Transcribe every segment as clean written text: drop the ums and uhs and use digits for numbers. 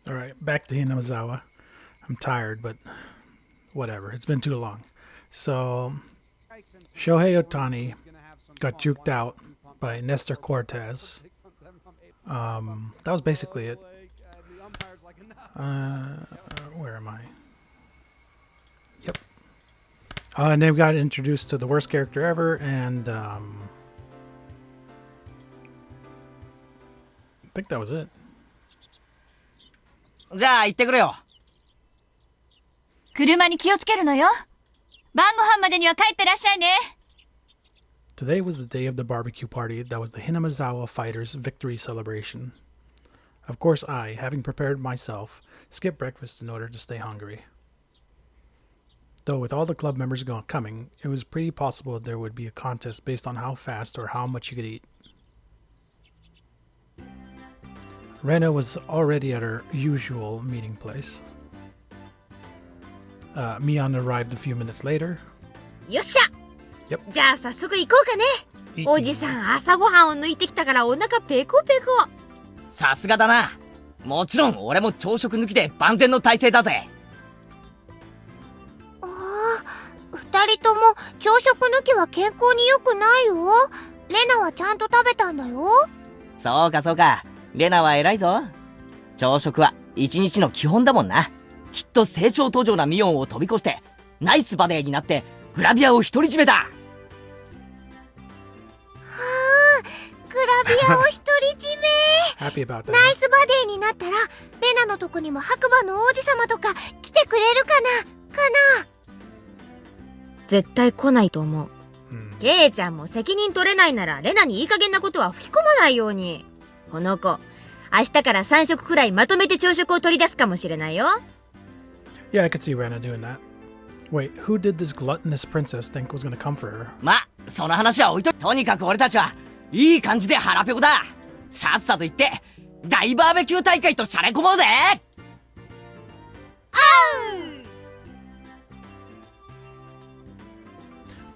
Alright, back to Hinamizawa. I'm tired, but whatever. It's been too long. So, Shohei Otani got juked out by Nestor Cortez. That was basically it. Where am I? Yep. And they got introduced to the worst character ever, and I think that was it. じゃあ行ってくれよ。車に気をつけるのよ。晩ご飯までには帰ってらっしゃいね。Today was the day of the barbecue party that was the Hinamizawa Fighters' victory celebration. Of course, I, having prepared myself, skipped breakfast in order to stay hungry. Though with all the club members coming, it was pretty possible there would be a contest based on how fast or how much you could eat. Rena was already at her usual meeting place. Mion arrived a few minutes later. よっしゃ Yep. じゃあ早速行こうかね。おじさん朝ごはんを抜いてきたからお腹ペコペコ。さすがだな。もちろん俺も朝食抜きで万全の体制だぜ。二人とも朝食抜きは健康に良くないよ。レナはちゃんと食べたんだよ。そうかそうか。レナは偉いぞ。朝食は一日の基本だもんな。きっと成長途上なミオンを飛び越してナイスバデーになってグラビアを独り占めだ。グラビアを独り占めHappy about that. ナイスバデーになったらレナのとこにも白馬の王子様とか来てくれるかな絶対来ないと思う。Hmm. ケイちゃんも責任取れないならレナにいい加減なことは吹き込まないように。この子明日から3食くらいまとめて朝食を取り出すかもしれないよ。Yeah, I could see Rena doing that. Wait, who did this gluttonous princess think was gonna come for her? ま、その話は置いといて。とにかく俺たちはいい感じで腹ペコだ。さっさと行って大バーベキュー大会としゃれ込もうぜ。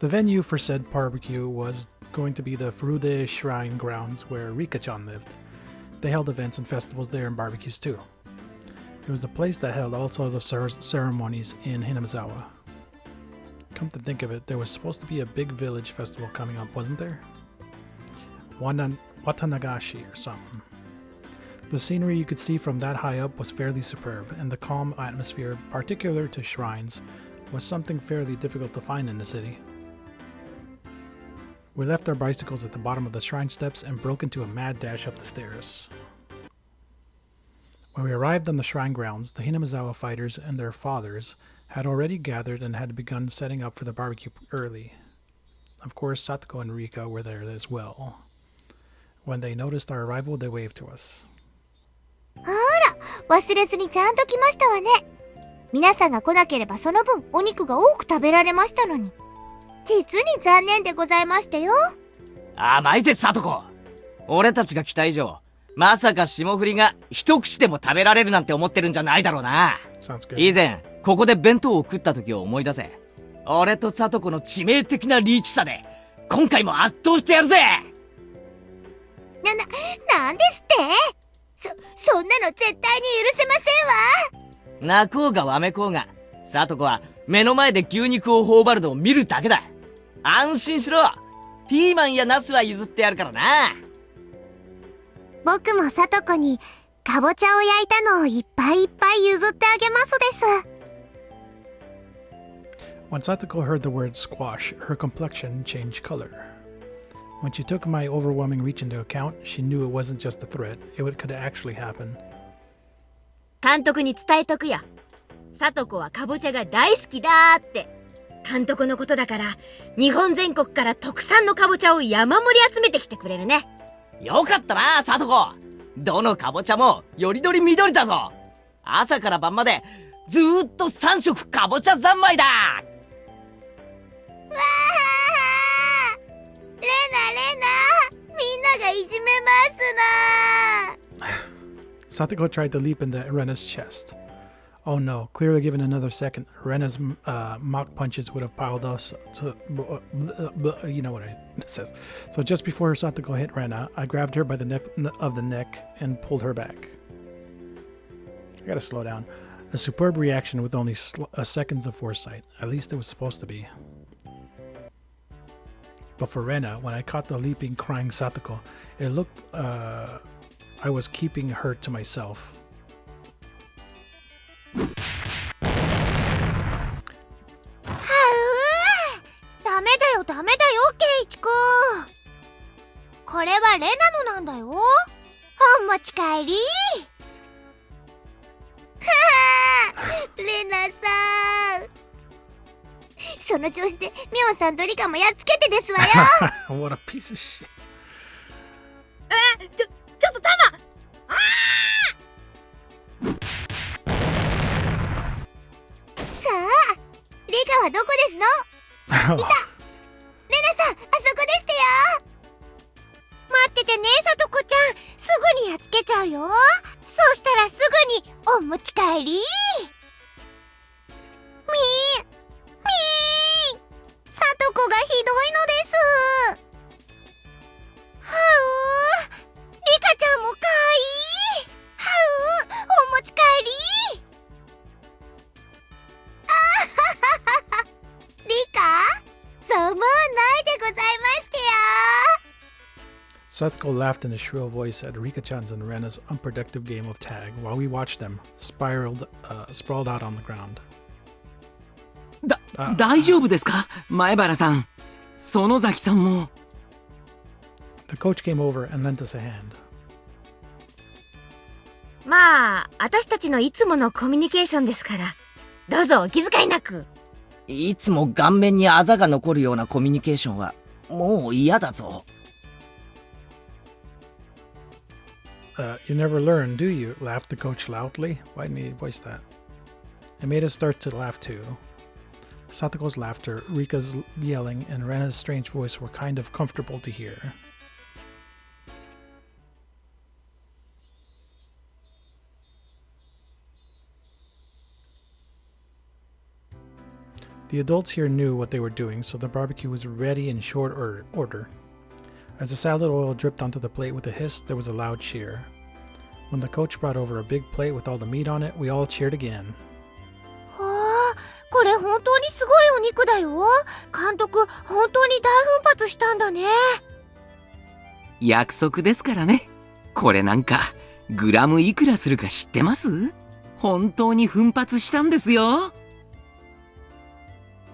The venue for said barbecue was going to be the Furude Shrine grounds where Rika-chan lived. They held events and festivals there and barbecues too. It was the place that held all sorts of ceremonies in Hinamizawa. Come to think of it, there was supposed to be a big village festival coming up, wasn't there? Watanagashi or something. The scenery you could see from that high up was fairly superb, and the calm atmosphere, particular to shrines, was something fairly difficult to find in the city. We left our bicycles at the bottom of the shrine steps and broke into a mad dash up the stairs. When we arrived on the shrine grounds, the Hinamizawa fighters and their fathers had already gathered and had begun setting up for the barbecue early. Of course, Satoko and Rika were there as well. When they noticed our arrival, they waved to us. あら、忘れずにちゃんと来ましたわね。皆さんが来なければその分お肉が多く食べられましたのに。実に残念でございましたよ。甘いぜサトコ。俺たちが来た以上まさか霜降りが一口でも食べられるなんて思ってるんじゃないだろうな。以前ここで弁当を食った時を思い出せ。俺とサトコの致命的なリーチさで今回も圧倒してやるぜ。なんですってそんなの絶対に許せませんわ。泣こうがわめこうがサトコは目の前で牛肉を頬張るのを見るだけだ。安心しろ。ピーマンやナスは譲ってやるからな。僕もさとこにかぼちゃを焼いたのをいっぱいいっぱい譲ってあげますです。When Satoko heard the word squash, her complexion changed color. When she took my overwhelming reach into account, she knew it wasn't just a threat, it could actually happen. 監督に伝えとくよ。さとこはかぼちゃが大好きだって。監督のことだから日本全国から特産のかぼちゃを山盛り集めてきてくれるね。よかったなサトコ。どのかぼちゃもよりどり緑だぞ。朝から晩までずーっと3食かぼちゃ三昧だ。わあレナみんながいじめますな。 Satoko tried to leap into Rena's chest. Oh no, clearly given another second, Rena's mock punches would have piled us to... you know what it says. So just before Satoko hit Rena, I grabbed her by the neck and pulled her back. I gotta slow down. A superb reaction with only seconds of foresight. At least it was supposed to be. But for Rena, when I caught the leaping, crying Satoko, it looked I was keeping her to myself. ダメだよダメだよケイチくん。これはレナのなんだよ。お持ち帰り。レナさん。その調子でミオンさんとリカもやっつけてですわよ。What a piece of shit. ちょっとタマ。さあ、リカはどこですの？いた！レナさん、あそこでしたよ。待っててね、さとこちゃん。すぐにやっつけちゃうよ。そうしたらすぐにお持ち帰り。さとこがひどいのです。はう、リカちゃんもかわいい。はう、お持ち帰り。あははは。リカ？ざまあないでございましてよ。Satoko laughed in a shrill voice at Rika-chan's and Rena's unproductive game of tag while we watched them sprawled out on the ground. 大丈夫ですか前原さん。園崎さんも。The coach came over and lent us a hand. まあ、私たちのいつものコミュニケーションですから。どうぞお気遣いなく。いつも顔面にあざが残るようなコミュニケーションはもう嫌だぞ。You never learn, do you? Laughed the coach loudly. Why didn't he voice that? It made us start to laugh too. Satoko's laughter, Rika's yelling, and Rena's strange voice were kind of comfortable to hear. The adults here knew what they were doing, so the barbecue was ready in short order. As the salad oil dripped onto the plate with a hiss, there was a loud cheer. When the coach brought over a big plate with all the meat on it, we all cheered again. わあ、これ本当にすごいお肉だよ。監督、本当に大奮発したんだね。約束ですからね。これなんか、グラムいくらするか知ってます？本当に奮発したんですよ。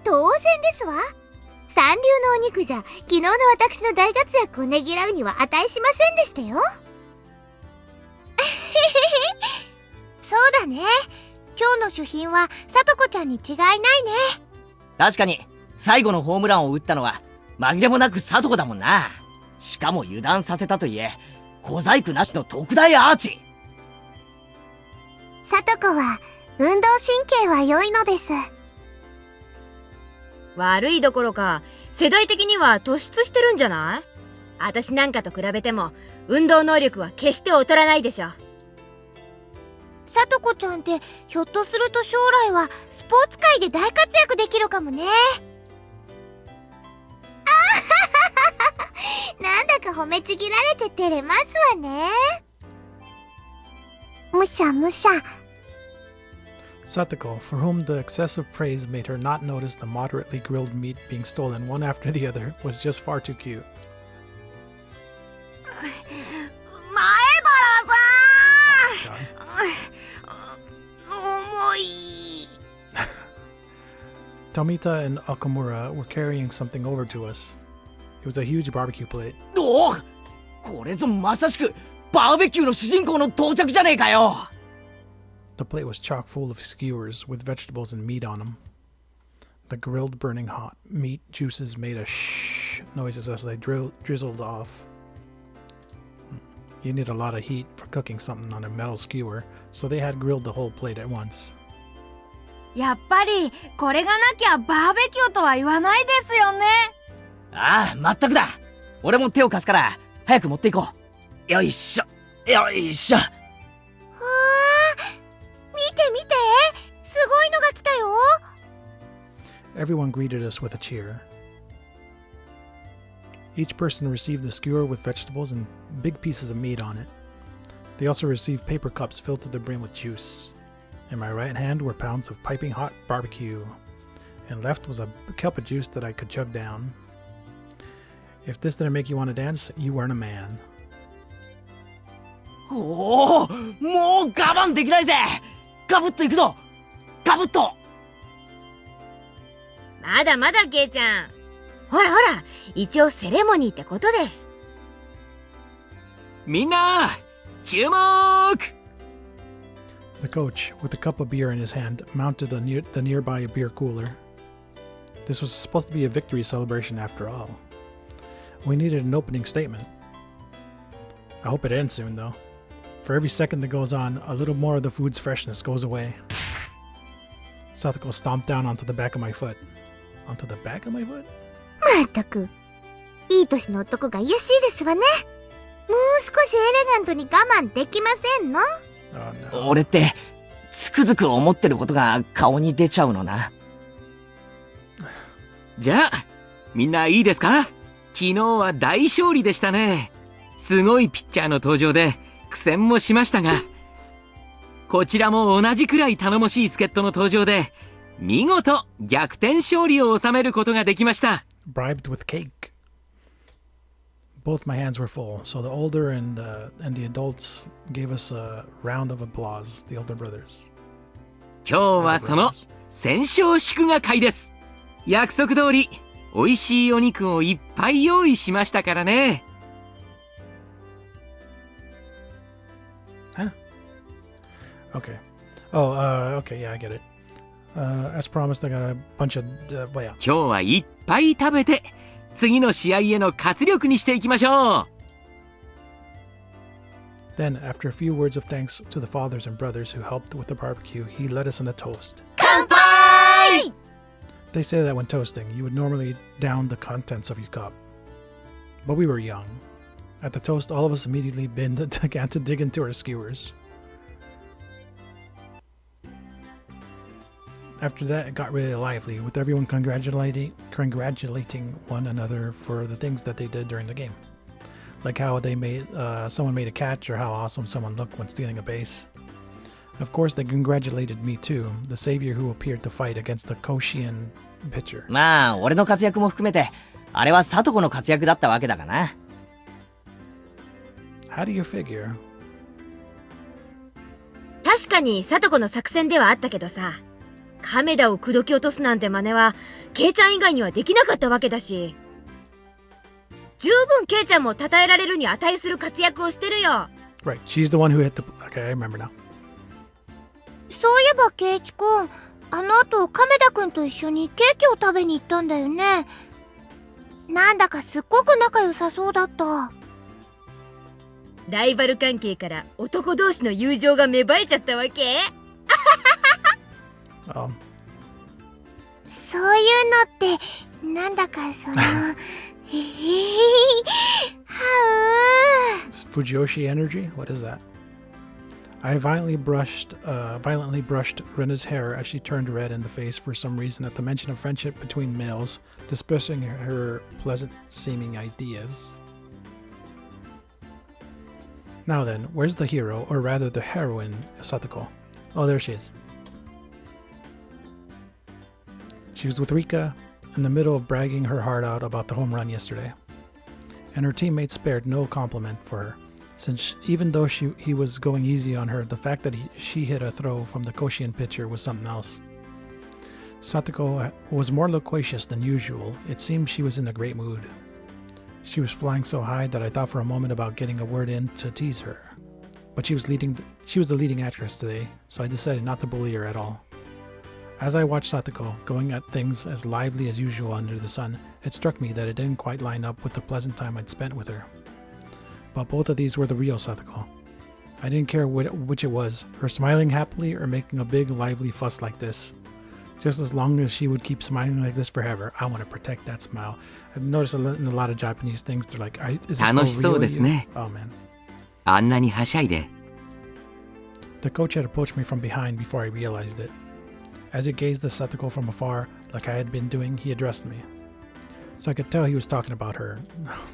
当然ですわ。三流のお肉じゃ昨日の私の大活躍をねぎらうには値しませんでしたよ。そうだね。今日の主賓はさとこちゃんに違いないね。確かに最後のホームランを打ったのは紛れもなくさとこだもんな。しかも油断させたといえ小細工なしの特大アーチ。さとこは運動神経は良いのです。悪いどころか、世代的には突出してるんじゃない？私なんかと比べても、運動能力は決して劣らないでしょ。さとこちゃんってひょっとすると将来はスポーツ界で大活躍できるかもね。なんだか褒めちぎられて照れますわね。むしゃむしゃ。Satoko, for whom the excessive praise made her not notice the moderately grilled meat being stolen one after the other, was just far too cute. 前原さん、重い。Tomita and Okamura were carrying something over to us. It was a huge barbecue plate. おお、これぞまさしくバーベキューの主人公の到着じゃねえかよ。The plate was chock full of skewers with vegetables and meat on them. The grilled burning hot meat juices made a shh noises as they drizzled off. You need a lot of heat for cooking something on a metal skewer, so they had grilled the whole plate at once. やっぱりこれがなきゃバーベキューとは言わないですよね。ああ、まったくだ。俺も手を貸すから早く持っていこう。よいしょよいしょ。見て見て、すごいのが来たよ。Everyone greeted us with a cheer. Each person received a skewer with vegetables and big pieces of meat on it. They also received paper cups filled to the brim with juice. In my right hand were pounds of piping hot barbecue, and left was a cup of juice that I could chug down. If this didn't make you want to dance, you weren't a man. おお、もう我慢できないぜ。ガブッといくぞ。ガブッと。まだまだケイちゃん。ほらほら、一応セレモニーってことで。みんな、注目。The coach, with a cup of beer in his hand, mounted the nearby beer cooler. This was supposed to be a victory celebration after all. We needed an opening statement. I hope it ends soon, though. For every second that goes on, a little more of the food's freshness goes away. Satoko stomped down onto the back of my foot. Onto the back of my foot? まったく、いい年の男が卑しいですわね。もう少しエレガントに我慢できませんの？ Oh, no. 俺ってつくづく思ってることが顔に出ちゃうのな。じゃあみんないいですか？昨日は大勝利でしたね。すごいピッチャーの登場で苦戦もしましたが、こちらも同じくらい頼もしい助っ人の登場で見事逆転勝利を収めることができました。Bribed with cake. Both my hands were full, so the older and the adults gave us a round of applause, the older brothers. 今日はその戦勝祝賀会です。約束通り美味しいお肉をいっぱい用意しましたからね。Huh? Okay. Oh, okay, yeah, I get it. As promised, I got a bunch of... well, yeah. 今日はいっぱい食べて次の試合への活力にしていきましょう。Then, after a few words of thanks to the fathers and brothers who helped with the barbecue, he led us in a toast. 乾杯！ They say that when toasting, you would normally down the contents of your cup. But we were young. At the toast, all of us immediately began to dig into our skewers. After that, it got really lively, with everyone congratulating one another for the things that they did during the game. Like how someone made a catch, or how awesome someone looked when stealing a base. Of course, they congratulated me too, the savior who appeared to fight against the Koshian pitcher. まあ俺の活躍も含めてあれはサトコの活躍だったわけだがな。How do you figure? 確かにサトコの作戦ではあったけどさ、亀田を口説き落とすなんて真似はケイちゃん以外にはできなかったわけだし、十分ケイちゃんも称えられるに値する活躍をしてるよ。 Right, she's the one who hit the... Okay, I remember now. そういえばケイチくん、あの後亀田くんと一緒にケーキを食べに行ったんだよね。なんだかすっごく仲良さそうだった。ライバル関係から男同士の友情が芽生えちゃったわけ？そういうのってなんだかそのはFujoshi energy? What is that? I violently brushed Rena's hair as she turned red in the face for some reason at the mention of friendship between males, dispersing her pleasant-seeming ideas. Now then, where's the hero, or rather the heroine, Satoko? Oh, there she is. She was with Rika, in the middle of bragging her heart out about the home run yesterday. And her teammates spared no compliment for her, since even though he was going easy on her, the fact that she hit a throw from the Koshian pitcher was something else. Satoko was more loquacious than usual. It seemed she was in a great mood. She was flying so high that I thought for a moment about getting a word in to tease her. But she was the leading actress today, so I decided not to bully her at all. As I watched Satoko going at things as lively as usual under the sun, it struck me that it didn't quite line up with the pleasant time I'd spent with her. But both of these were the real Satoko. I didn't care which it was, her smiling happily or making a big lively fuss like this. Just as long as she would keep smiling like this forever, I want to protect that smile. I've noticed in a lot of Japanese things, they're like, is this still real you? Oh man. あんなにはしゃいで。 The coach had approached me from behind before I realized it. As he gazed at Satoko from afar, like I had been doing, he addressed me. So I could tell he was talking about her.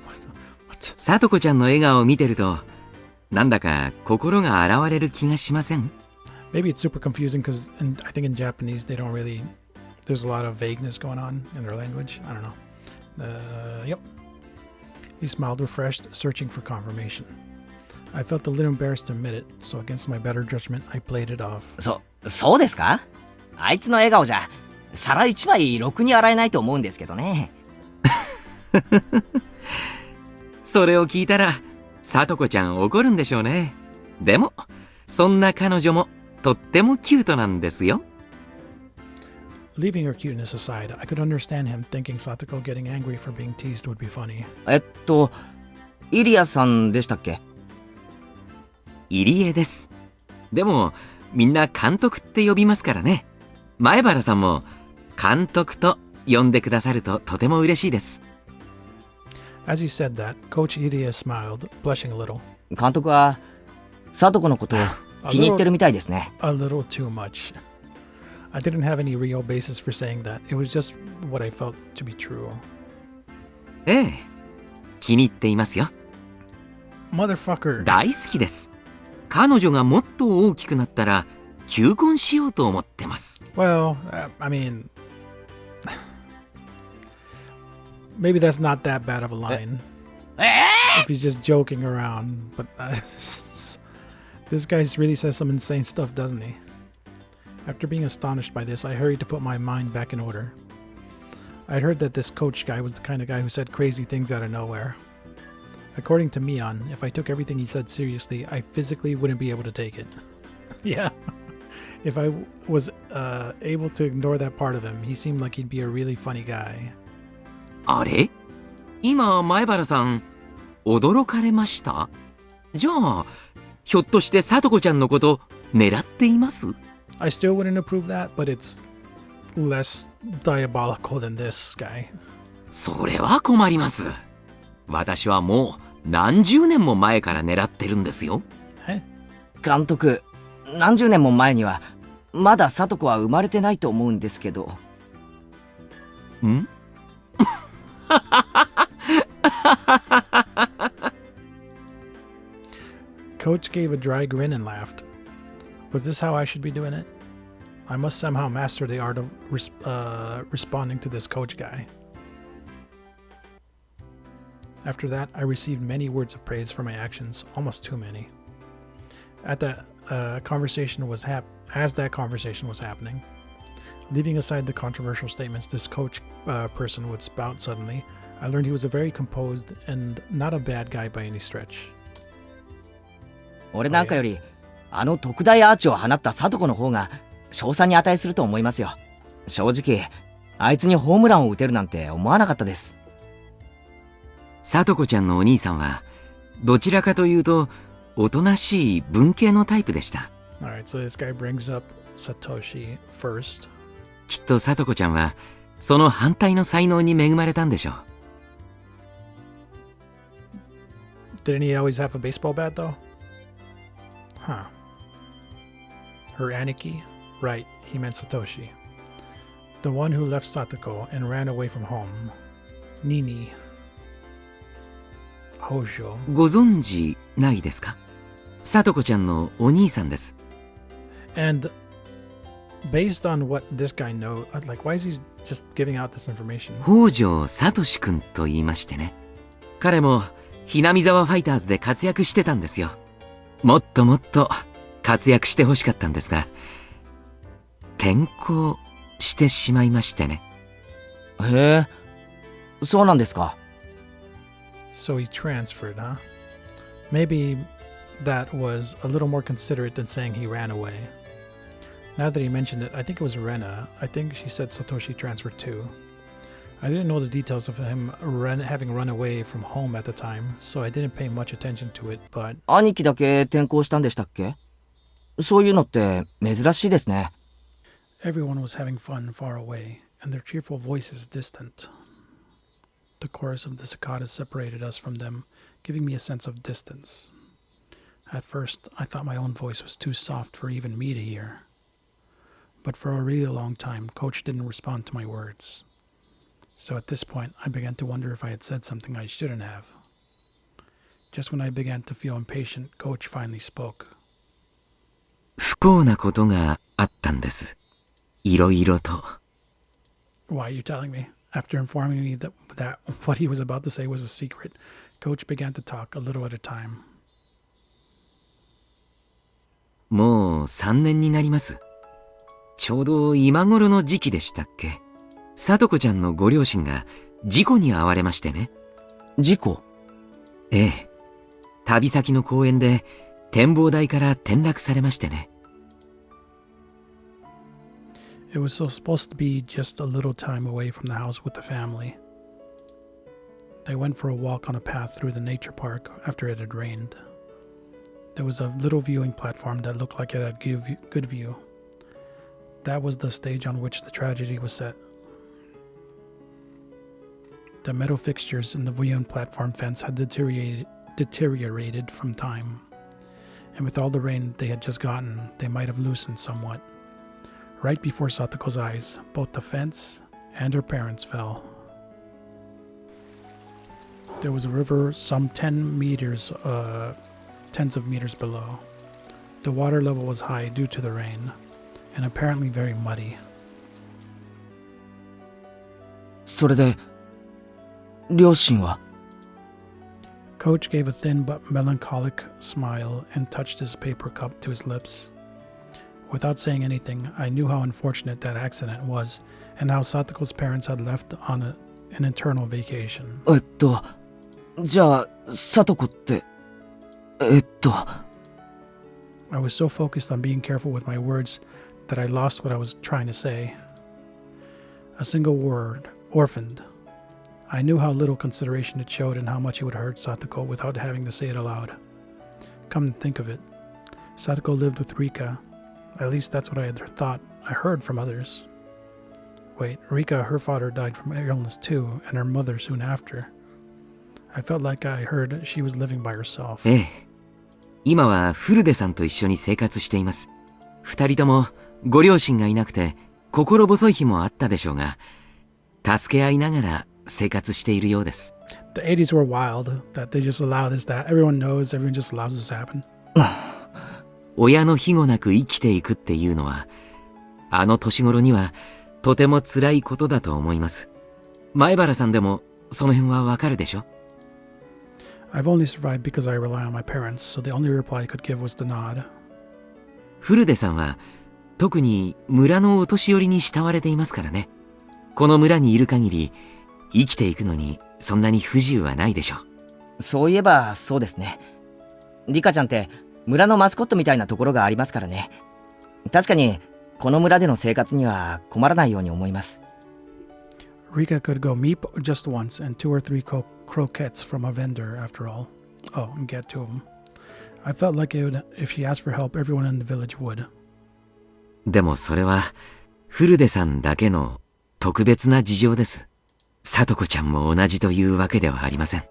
What? サトコちゃんの笑顔を見てると、なんだか心が洗われる気がしません？ Maybe it's super confusing because I think in Japanese they don't really... There's a lot of vagueness going on in their language. I don't know. Yep. He smiled refreshed, searching for confirmation. I felt a little embarrassed to admit it, so against my better judgment, I played it off. そうですか？あいつの笑顔じゃ、皿一枚ろくに洗えないと思うんですけどね。それを聞いたら、さとこちゃん怒るんでしょうね。でも、そんな彼女もとってもキュートなんですよ。Leaving her cuteness aside, I could understand him thinking Satoko getting angry for being teased would be funny. イリアさんでしたっけ？入江です。でも、みんな監督って呼びますからね。前原さんも監督と呼んでくださるととても嬉しいです。As he said that, Coach Iria smiled, blushing a little. 監督は、サトコのことを気に入ってるみたいですね。A little too much. I didn't have any real basis for saying that. It was just what I felt to be true. ええ、気に入っていますよ。Motherfucker. 大好きです。彼女がもっと大きくなったら求婚しようと思ってます。Well, I mean, maybe that's not that bad of a line. If he's just joking around, but this guy really says some insane stuff, doesn't he? After being astonished by this, I hurried to put my mind back in order. I'd heard that this coach guy was the kind of guy who said crazy things out of nowhere. According to Mion, if I took everything he said seriously, I physically wouldn't be able to take it. Yeah. If I was able to ignore that part of him, he seemed like he'd be a really funny guy. あれ？今、前原さん、驚かれました？じゃあ、ひょっとしてさとこちゃんのこと狙っています？ I still wouldn't approve that, but it's less diabolical than this guy. それは困ります。私はもう何十年も前から狙ってるんですよ。監督、何十年も前にはまだサトコは生まれてないと思うんですけど。ん？Coach gave a dry grin and laughed. Was this how I should be doing it? I must somehow master the art of responding to this coach guy. After that, I received many words of praise for my actions, almost too many. As that conversation was happening, leaving aside the controversial statements this coach person would spout suddenly, I learned he was a very composed and not a bad guy by any stretch. 俺なんかより、あの特大アーチを放ったサトコの方が賞賛に値すると思いますよ。正直、あいつにホームランを打てるなんて思わなかったです。さとこちゃんのお兄さんは、どちらかというと、おとなしい文系のタイプでした。Alright, so this guy brings up Satoshi first. きっとさとこちゃんは、その反対の才能に恵まれたんでしょう。Didn't he always have a baseball bat though? Huh. Her Aniki? Right, he meant Satoshi. The one who left Satoko and ran away from home. Nini. Hojo. ご存知ないですか？さとこちゃんのお兄さんです。And based on what this guy knows, like, why is he just giving out this information? 北条聡くんと言いましてね。彼も、ひなみ沢ファイターズで活躍してたんですよ。もっともっと活躍してほしかったんですが、転校してしまいましてね。へえ、そうなんですか。So he transferred, huh? Maybe that was a little more considerate than saying he ran away. Now that he mentioned it, I think it was Rena. I think she said Satoshi transferred too. I didn't know the details of him having run away from home at the time, so I didn't pay much attention to it, but... 兄貴だけ転校したんでしたっけ？そういうのって珍しいですね。Everyone was having fun far away, and their cheerful voices distant. The chorus of the cicadas separated us from them, giving me a sense of distance. At first, I thought my own voice was too soft for even me to hear. But for a really long time, Coach didn't respond to my words. So at this point, I began to wonder if I had said something I shouldn't have. Just when I began to feel impatient, Coach finally spoke. 不幸なことがあったんです。いろいろと。Why are you telling me? After informing me that what he was about to say was a secret, Coach began to talk a little at a time. もう3年になります。ちょうど今頃の時期でしたっけ。さとこちゃんのご両親が事故に遭われましてね。事故？ええ。旅先の公園で展望台から転落されましてね。It was supposed to be just a little time away from the house with the family. They went for a walk on a path through the nature park after it had rained. There was a little viewing platform that looked like it had good view. That was the stage on which the tragedy was set. The metal fixtures in the viewing platform fence had deteriorated from time, and with all the rain they had just gotten, they might have loosened somewhat. Right before Satoko's eyes, both the fence and her parents fell. There was a river some tens of meters below. The water level was high due to the rain, and apparently very muddy. それで、両親は？ Coach gave a thin but melancholic smile and touched his paper cup to his lips. Without saying anything, I knew how unfortunate that accident was, and how Satoko's parents had left on an internal vacation. じゃあ、さとこって、I was so focused on being careful with my words that I lost what I was trying to say. A single word, orphaned. I knew how little consideration it showed and how much it would hurt Satoko without having to say it aloud. Come to think of it, Satoko lived with Rika. At least that's what I had thought. I heard from others. Wait, Rika, her father died from illness too, and her mother soon after. I felt like I heard she was living by herself. ええ。今はフルデさんと一緒に生活しています。二人ともご両親がいなくて心細い日もあったでしょうが、助け合いながら生活しているようです。The 80s were wild, that they just allow this, that everyone knows, everyone just allows this to happen. 親の庇護なく生きていくっていうのは、あの年頃にはとても辛いことだと思います。前原さんでもその辺はわかるでしょ？ I've only survived because I rely on my parents, so the only reply I could give was the nod. フルデさんは特に村のお年寄りに慕われていますからね。この村にいる限り生きていくのにそんなに不自由はないでしょう。そういえばそうですね。リカちゃんって村のマスコットみたいなところがありますからね。確かにこの村での生活には困らないように思います。Rika could go meep just once and 2 or 3 croquettes from a vendor after all. Oh, and get 2 of them. I felt like if she asked for help, everyone in the village would. でもそれはフルデさんだけの特別な事情です。さとこちゃんも同じというわけではありません。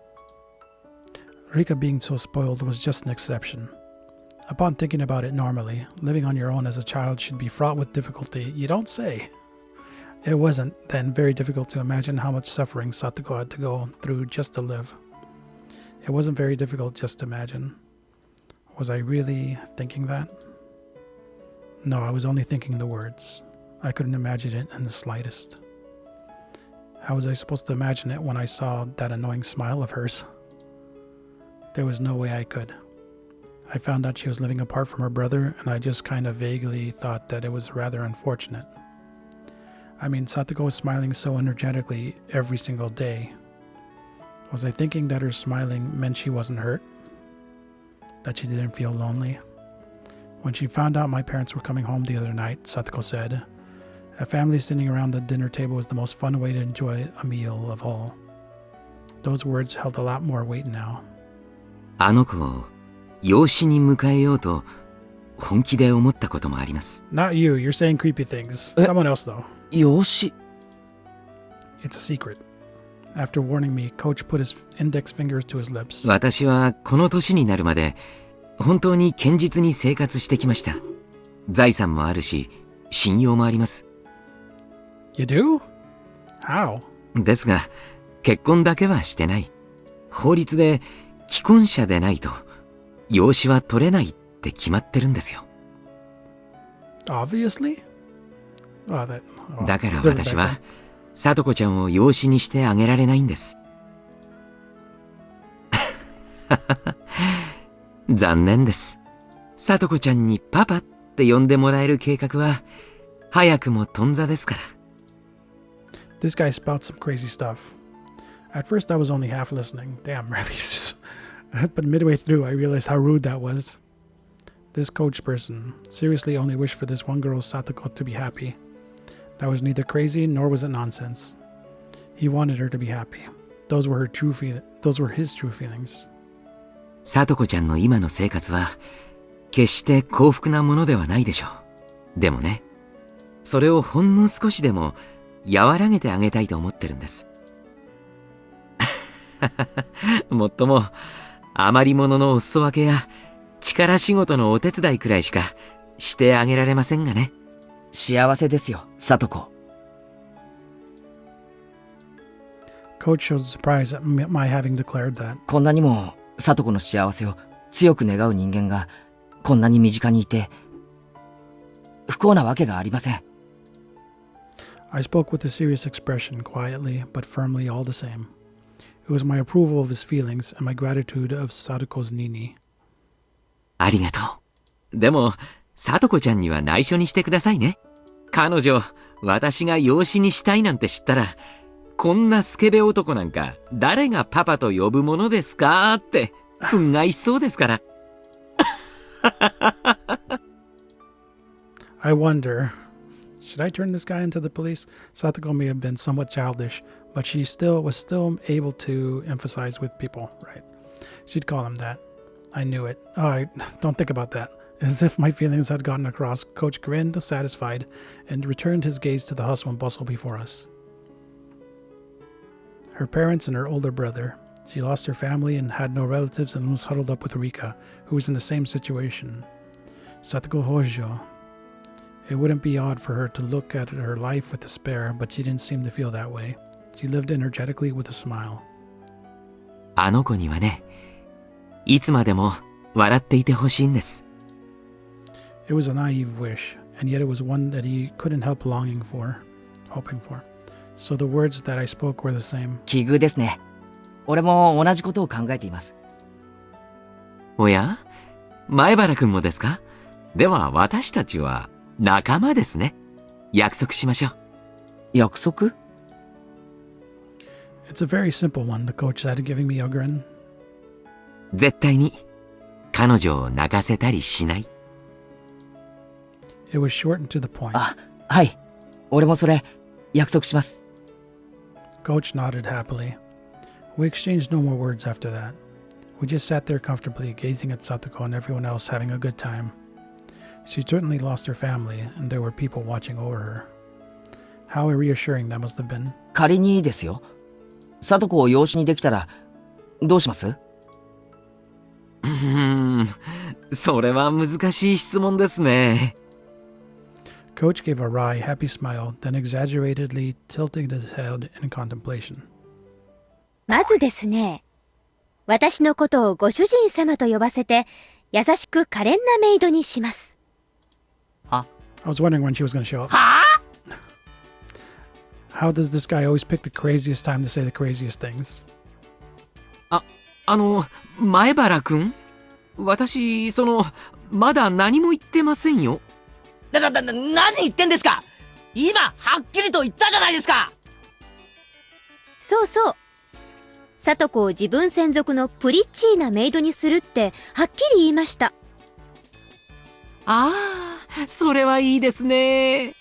Rika being so spoiled was just an exception. Upon thinking about it normally, living on your own as a child should be fraught with difficulty. You don't say. It wasn't, then, very difficult to imagine how much suffering Satoko had to go through just to live. It wasn't very difficult just to imagine. Was I really thinking that? No, I was only thinking the words. I couldn't imagine it in the slightest. How was I supposed to imagine it when I saw that annoying smile of hers? There was no way I could. I found out she was living apart from her brother, and I just kind of vaguely thought that it was rather unfortunate. I mean, Satoko was smiling so energetically every single day. Was I thinking that her smiling meant she wasn't hurt? That she didn't feel lonely? When she found out my parents were coming home the other night, Satoko said, "A family sitting around the dinner table was the most fun way to enjoy a meal of all." Those words held a lot more weight now. あの子を養子に迎えようと本気で思ったこともあります。Not you, you're saying creepy things. Someone else though. 養子？ It's a secret. After warning me, Coach put his index fingers to his lips. 私はこの年になるまで本当に堅実に生活してきました。財産もあるし、信用もあります。You do? How? ですが、結婚だけはしてない。法律で既婚者でないと養子は取れないって決まってるんですよ。Obviously? Oh, だから it's different 私 back は、さとこちゃんを養子にしてあげられないんです。残念です。さとこちゃんにパパって呼んでもらえる計画は、早くも頓挫ですから。then. This guy spouts some crazy stuff. At first, I was only half listening. Damn, really? But midway through, I realized how rude that was. This coach person seriously only wished for this one girl, Satoko, to be happy. That was neither crazy nor was it nonsense. He wanted her to be happy. Those were his true feelings. さとこちゃんの今の生活は、決して幸福なものではないでしょう。でもね、それをほんの少しでも和らげてあげたいと思ってるんです。もっとも、余り物のお裾分けや力仕事のお手伝いくらいしかしてあげられませんがね。幸せですよ、さとこ。Coach showed surprise at my having declared that. こんなにもさとこの幸せを強く願う人間がこんなに身近にいて不幸なわけがありません。I spoke with a serious expression, quietly but firmly all the same. It was my approval of his feelings and my gratitude of Satoko's Nini. ありがとう。でも、さとこちゃんには内緒にしてくださいね。彼女、私が養子にしたいなんて知ったら、こんなスケベ男なんか誰がパパと呼ぶものですかって憤慨しそうですから。I wonder, should I turn this guy into the police? Satoko may have been somewhat childish, but she was still able to emphasize with people, right? She'd call him that. I knew it. Oh, don't think about that. As if my feelings had gotten across, Coach grinned, satisfied, and returned his gaze to the hustle and bustle before us. Her parents and her older brother. She lost her family and had no relatives and was huddled up with Rika, who was in the same situation. Satoko Hojo. It wouldn't be odd for her to look at her life with despair, but she didn't seem to feel that way. She lived energetically with a smile. あの子にはね、いつまでも笑っていてほしいんです。It was a naive wish, and yet it was one that he couldn't help hoping for. So the words that I spoke were the same. 奇遇ですね。俺も同じことを考えています。おや？前原くんもですか？では私たちは仲間ですね。約束しましょう。約束？ It's a very simple one, the coach said, giving me a grin. 絶対に彼女を泣かせたりしない。It was short and to the point. あ、はい。俺もそれ約束します。Coach nodded happily. We exchanged no more words after that. We just sat there comfortably, gazing at Satoko and everyone else having a good time. She certainly lost her family, and there were people watching over her. How reassuring that must have been. 仮にですよ。さとこを養子にできたらどうします？それは難しい質問ですね。Coach gave a wry, happy smile, then exaggeratedly tilted his head in contemplation. まずですね、私のことをご主人様と呼ばせて、優しく可憐なメイドにします。I was wondering when she was going to show up. はあ？ How does this guy always pick the craziest time to say the craziest things? 前原くん？私、まだ何も言ってませんよ。何言ってんですか？今、はっきりと言ったじゃないですか！そうそう。さとこを自分専属のプリッチーなメイドにするってはっきり言いました。ああ、それはいいですね。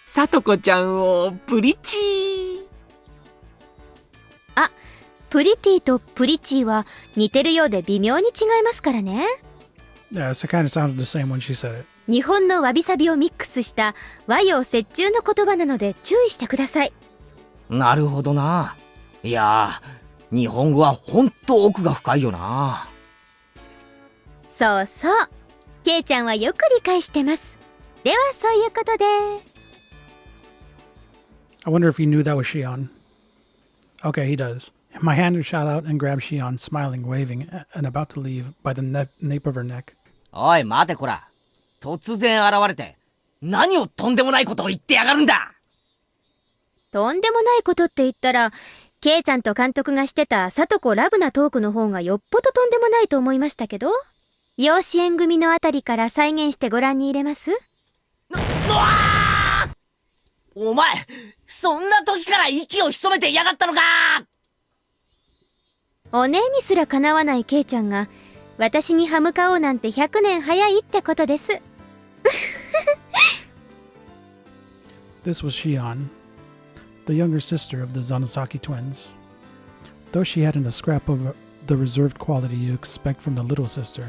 さとこちゃんをプリチー。あ、プリティとプリチーは似てるようで微妙に違いますからね。Yeah, it kind of sounded the same when she said it. 日本のわびさびをミックスした和洋折衷の言葉なので注意してください。なるほどな。いやー、日本語はほんと奥が深いよな。そうそう。ケイちゃんはよく理解してます。ではそういうことで。I wonder if he knew that was Shion. Okay, he does. My hand shot out and grabbed Shion, smiling, waving, and about to leave by the nape of her neck. おい、待てこら。突然現れて、何をとんでもないことを言ってやがるんだ。とんでもないことって言ったら、ケイちゃんと監督がしてたさとこラブなトークの方がよっぽどとんでもないと思いましたけど、養子縁組のあたりから再現してご覧に入れます？お前、そんな時から息を潜めていやがったのか。お姉にすらかなわないケイちゃんが私に歯向かおうなんて100年早いってことです。This was Shion, the younger sister of the Zanusaki twins. Though she hadn't a scrap of the reserved quality you expect from the little sister,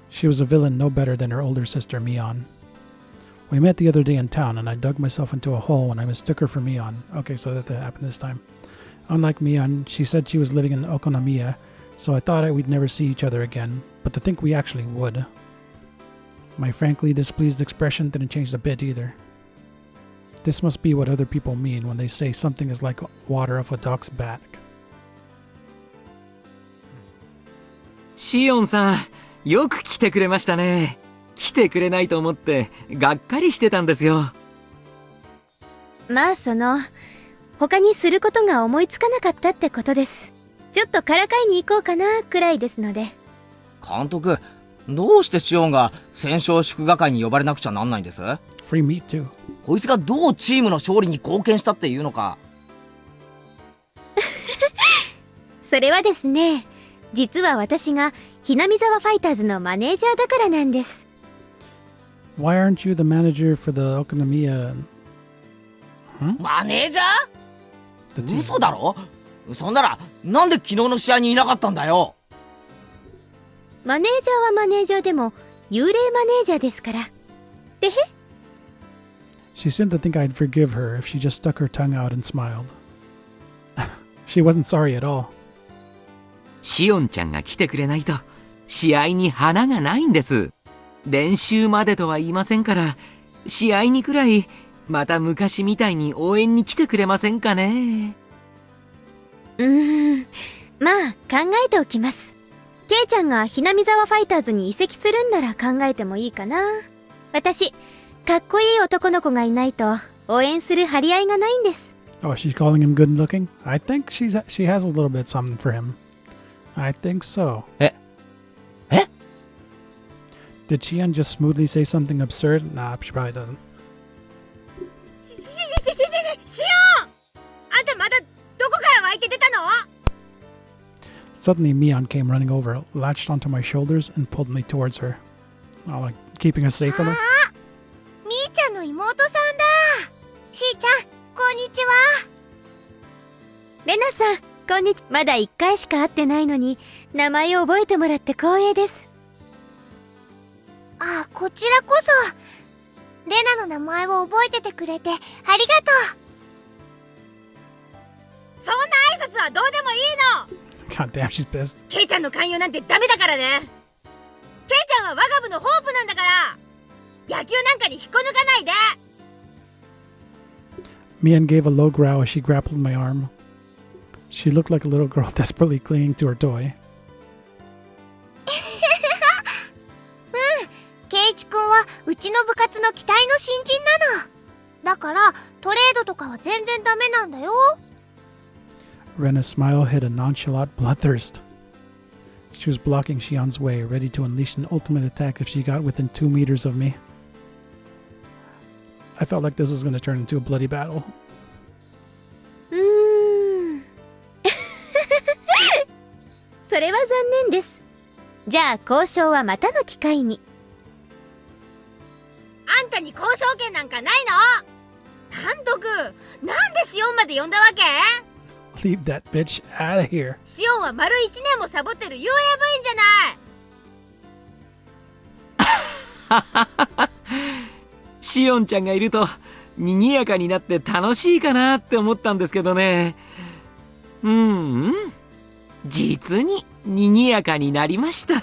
she was a villain no better than her older sister Mion. We met the other day in town, and I dug myself into a hole when I mistook her for Mion. Okay, so that happened this time. Unlike Mion, she said she was living in Okonomiya, so I thought we'd never see each other again, but to think we actually would. My frankly displeased expression didn't change a bit either. This must be what other people mean when they say something is like water off a duck's back. シオンさん、よく来てくれましたね。来てくれないと思ってがっかりしてたんですよ。まあ他にすることが思いつかなかったってことです。ちょっとからかいに行こうかなくらいですので。監督、どうしてシオンが戦勝祝賀会に呼ばれなくちゃなんないんです？ Free meat too. こいつがどうチームの勝利に貢献したっていうのか。それはですね、実は私がひなみざわファイターズのマネージャーだからなんです。Why aren't you the manager for the Okonomiya? Huh? マネージャ The ー？ team. 嘘だろ？そんならなんで昨日の試合にいなかったんだよ。マネージャーはマネージャーでも幽霊マネージャーですから。てへ。She seemed to think I'd forgive her if she just stuck her tongue out and smiled. She wasn't sorry at all. シオンちゃんが来てくれないと試合に花がないんです。練習までとは言いませんから、試合にくらいまた昔みたいに応援に来てくれませんかね。まあ考えておきます。ケイちゃんがひなみざわファイターズに移籍するんなら考えてもいいかな。私かっこいい男の子がいないと応援する張り合いがないんです。Oh, she's calling him good looking? I think she has a little bit something for him. I think so. Eh? Did Chian just smoothly say something absurd? Nah, she probably doesn't. シオン！あんたまだどこから湧いて出たの？ Suddenly, Mion came running over, latched onto my shoulders, and pulled me towards her. Oh, like keeping us safe from her? みーちゃんの妹さんだ。しーちゃん、こんにちは。レナさん、こんにちは。まだ1回しか会ってないのに名前を覚えてもらって光栄です。あ、こちらこそ。レナの名前を覚えててくれてありがとう。そんな挨拶はどうでもいいの。 God damn, she's pissed. ケイちゃんの勧誘なんてダメだからね。ケイちゃんは我が部のホープなんだから、野球なんかに引っこ抜かないで。 Mion gave a low growl as she grappled my arm. She looked like a little girl desperately clinging to her toy. ケイチ君はうちの部活の期待の新人なの。だからトレードとかは全然ダメなんだよ。 Rena's smile hid a nonchalant bloodthirst. She was blocking Xian's way, ready to unleash an ultimate attack if she got within 2 meters of me. I felt like this was going to turn into a bloody battle. それは残念です。じゃあ交渉はまたの機会に。あんたに交渉権なんかないの？監督、なんでシオンまで呼んだわけ？ Leave that bitch out of here. シオンは丸1年もサボってる幽霊部員じゃない。シオンちゃんがいると賑やかになって楽しいかなって思ったんですけどね。実に賑やかになりました。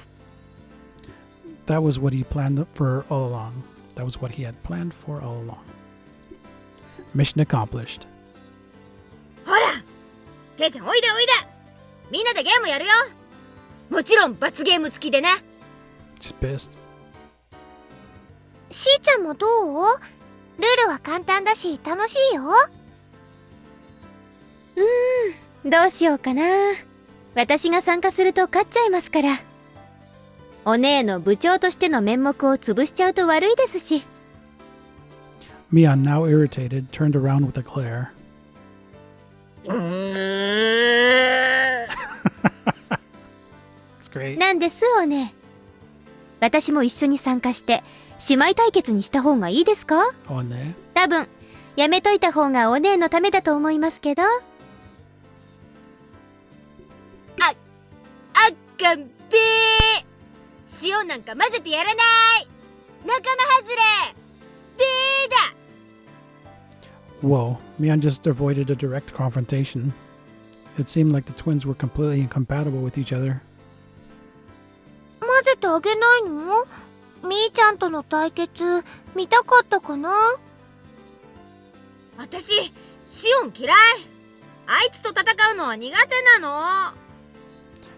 That was what he planned for all along. That was what he had planned for all along. Mission accomplished. ほら、ケイちゃんおいでおいで。みんなでゲームやるよ。もちろん罰ゲーム付きでね。She's pissed. しーちゃんもどう？ルールは簡単だし楽しいよ。どうしようかな。私が参加すると勝っちゃいますから。お姉の部長としての面目を潰しちゃうと悪いですし。Mion, now irritated, turned around with a glare. It's great. なんですお姉。私も一緒に参加して姉妹対決にした方がいいですか？おね。多分やめといた方がお姉のためだと思いますけど。あっかんべー。塩なんか混ぜてやらない。仲間外れ。べーだ。Whoa, Mion just avoided a direct confrontation. It seemed like the twins were completely incompatible with each other. 混ぜてあげないの？みーちゃんとの対決見たかったかな？私シオン嫌い。あいつと戦うのは苦手なの。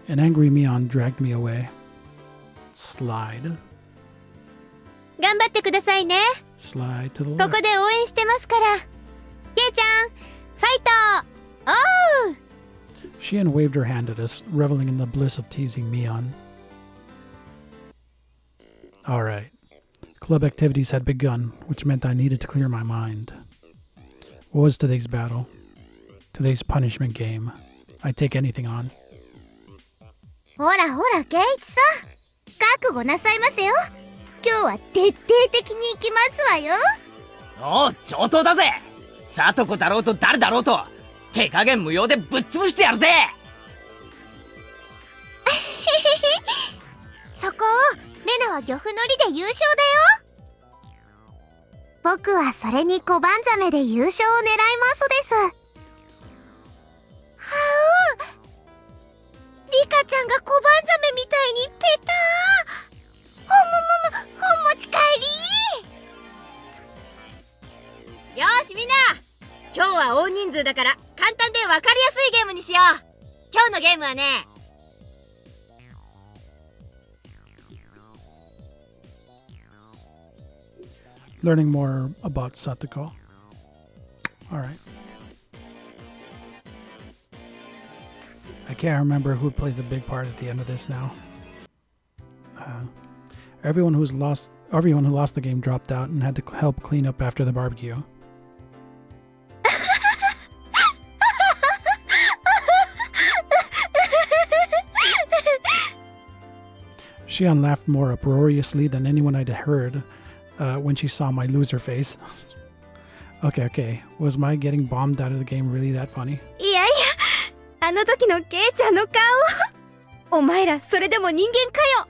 An angry Mion dragged me away. Slide. 頑張ってくださいね。 Slide to the こ left. こで応援してますから。ケイちゃん、ファイト。おう。 Shion waved her hand at us, reveling in the bliss of teasing Mion. Alright. Club activities had begun, which meant I needed to clear my mind. What was today's battle? Today's punishment game. I'd take anything on. ほらほらケイチさん、覚悟なさいませよ。今日は徹底的に行きますわよ。おう、上等だぜ。さとこだろうと誰だろうと手加減無用でぶっ潰してやるぜ。そこをレナは漁夫の利で優勝だよ。僕はそれに小判ザメで優勝を狙いますです。はう、リカちゃんが小判ザメみたいにペター。ほん持ち帰り。よしみんな、今日は大人数だから簡単で分かりやすいゲームにしよう。今日のゲームはね、Learning more about Satoko. Alright. I can't remember who plays a big part at the end of this now. Everyone who lost the game dropped out and had to help clean up after the barbecue. Shion laughed more uproariously than anyone I'd heard when she saw my loser face. Okay. Was my getting bombed out of the game really that funny? いやいや、あの時のケイちゃんの顔。お前らそれでも人間かよ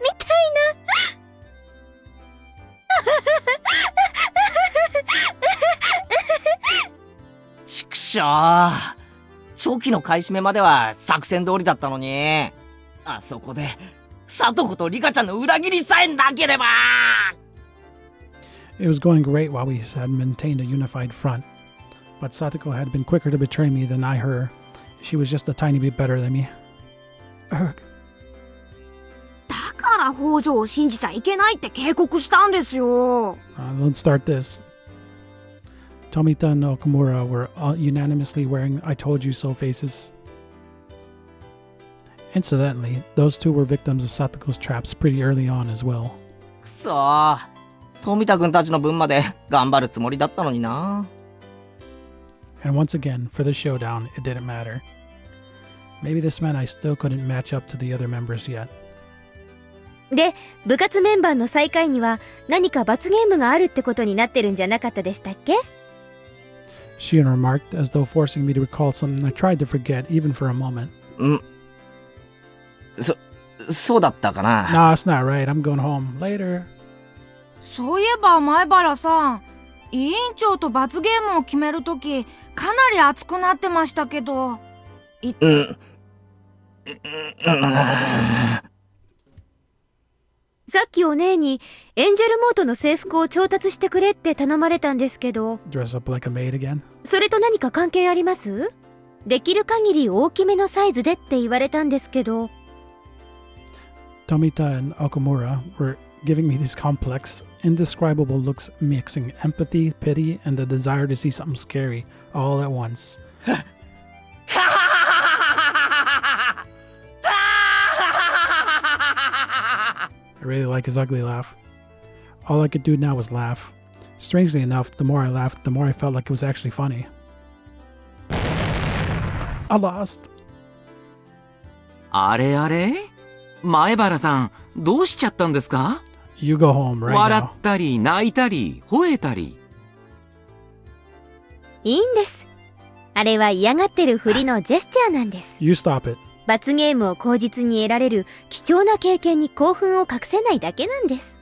みたいな。ちくしょう。長期の買い占めまでは作戦通りだったのに、あそこでさとことリカちゃんの裏切りさえなければ。It was going great while we had maintained a unified front, but Satoko had been quicker to betray me than I her. She was just a tiny bit better than me. Ugh. だから北条を信じちゃいけないって警告したんですよ。Let's start this. Tomita and Okamura were unanimously wearing I told you so faces. Incidentally, those two were victims of Satoko's traps pretty early on as well. くそー。富田君たちの分まで頑張るつもりだったのにな。And once again, for the showdown, it didn't matter. Maybe this meant I still couldn't match up to the other members yet. で、部活メンバーの最下位には何か罰ゲームがあるってことになってるんじゃなかったでしたっけ？ Shion remarked, as though forcing me to recall something I tried to forget even for a moment. そうだったかな。Nah, it's not right. I'm going home. Later. そういえば前原さん、委員長と罰ゲームを決めるときかなり熱くなってましたけど。さっきお姉にエンジェルモートの制服を調達してくれって頼まれたんですけど、 Dress up like a maid again? それと何か関係あります？できる限り大きめのサイズでって言われたんですけど。 Tomita and Okamura were giving me these complex, indescribable looks mixing empathy, pity, and the desire to see something scary all at once. I really like his ugly laugh. All I could do now was laugh. Strangely enough, the more I laughed, the more I felt like it was actually funny. I lost. あれあれ前原さん、どうしちゃったんですか？ You go home right 笑 now. ったり、泣いたり、吠えたり。いいんです。あれは嫌がってるふりのジェスチャーなんです。You stop it. 罰ゲームを口実に得られる貴重な経験に興奮を隠せないだけなんです。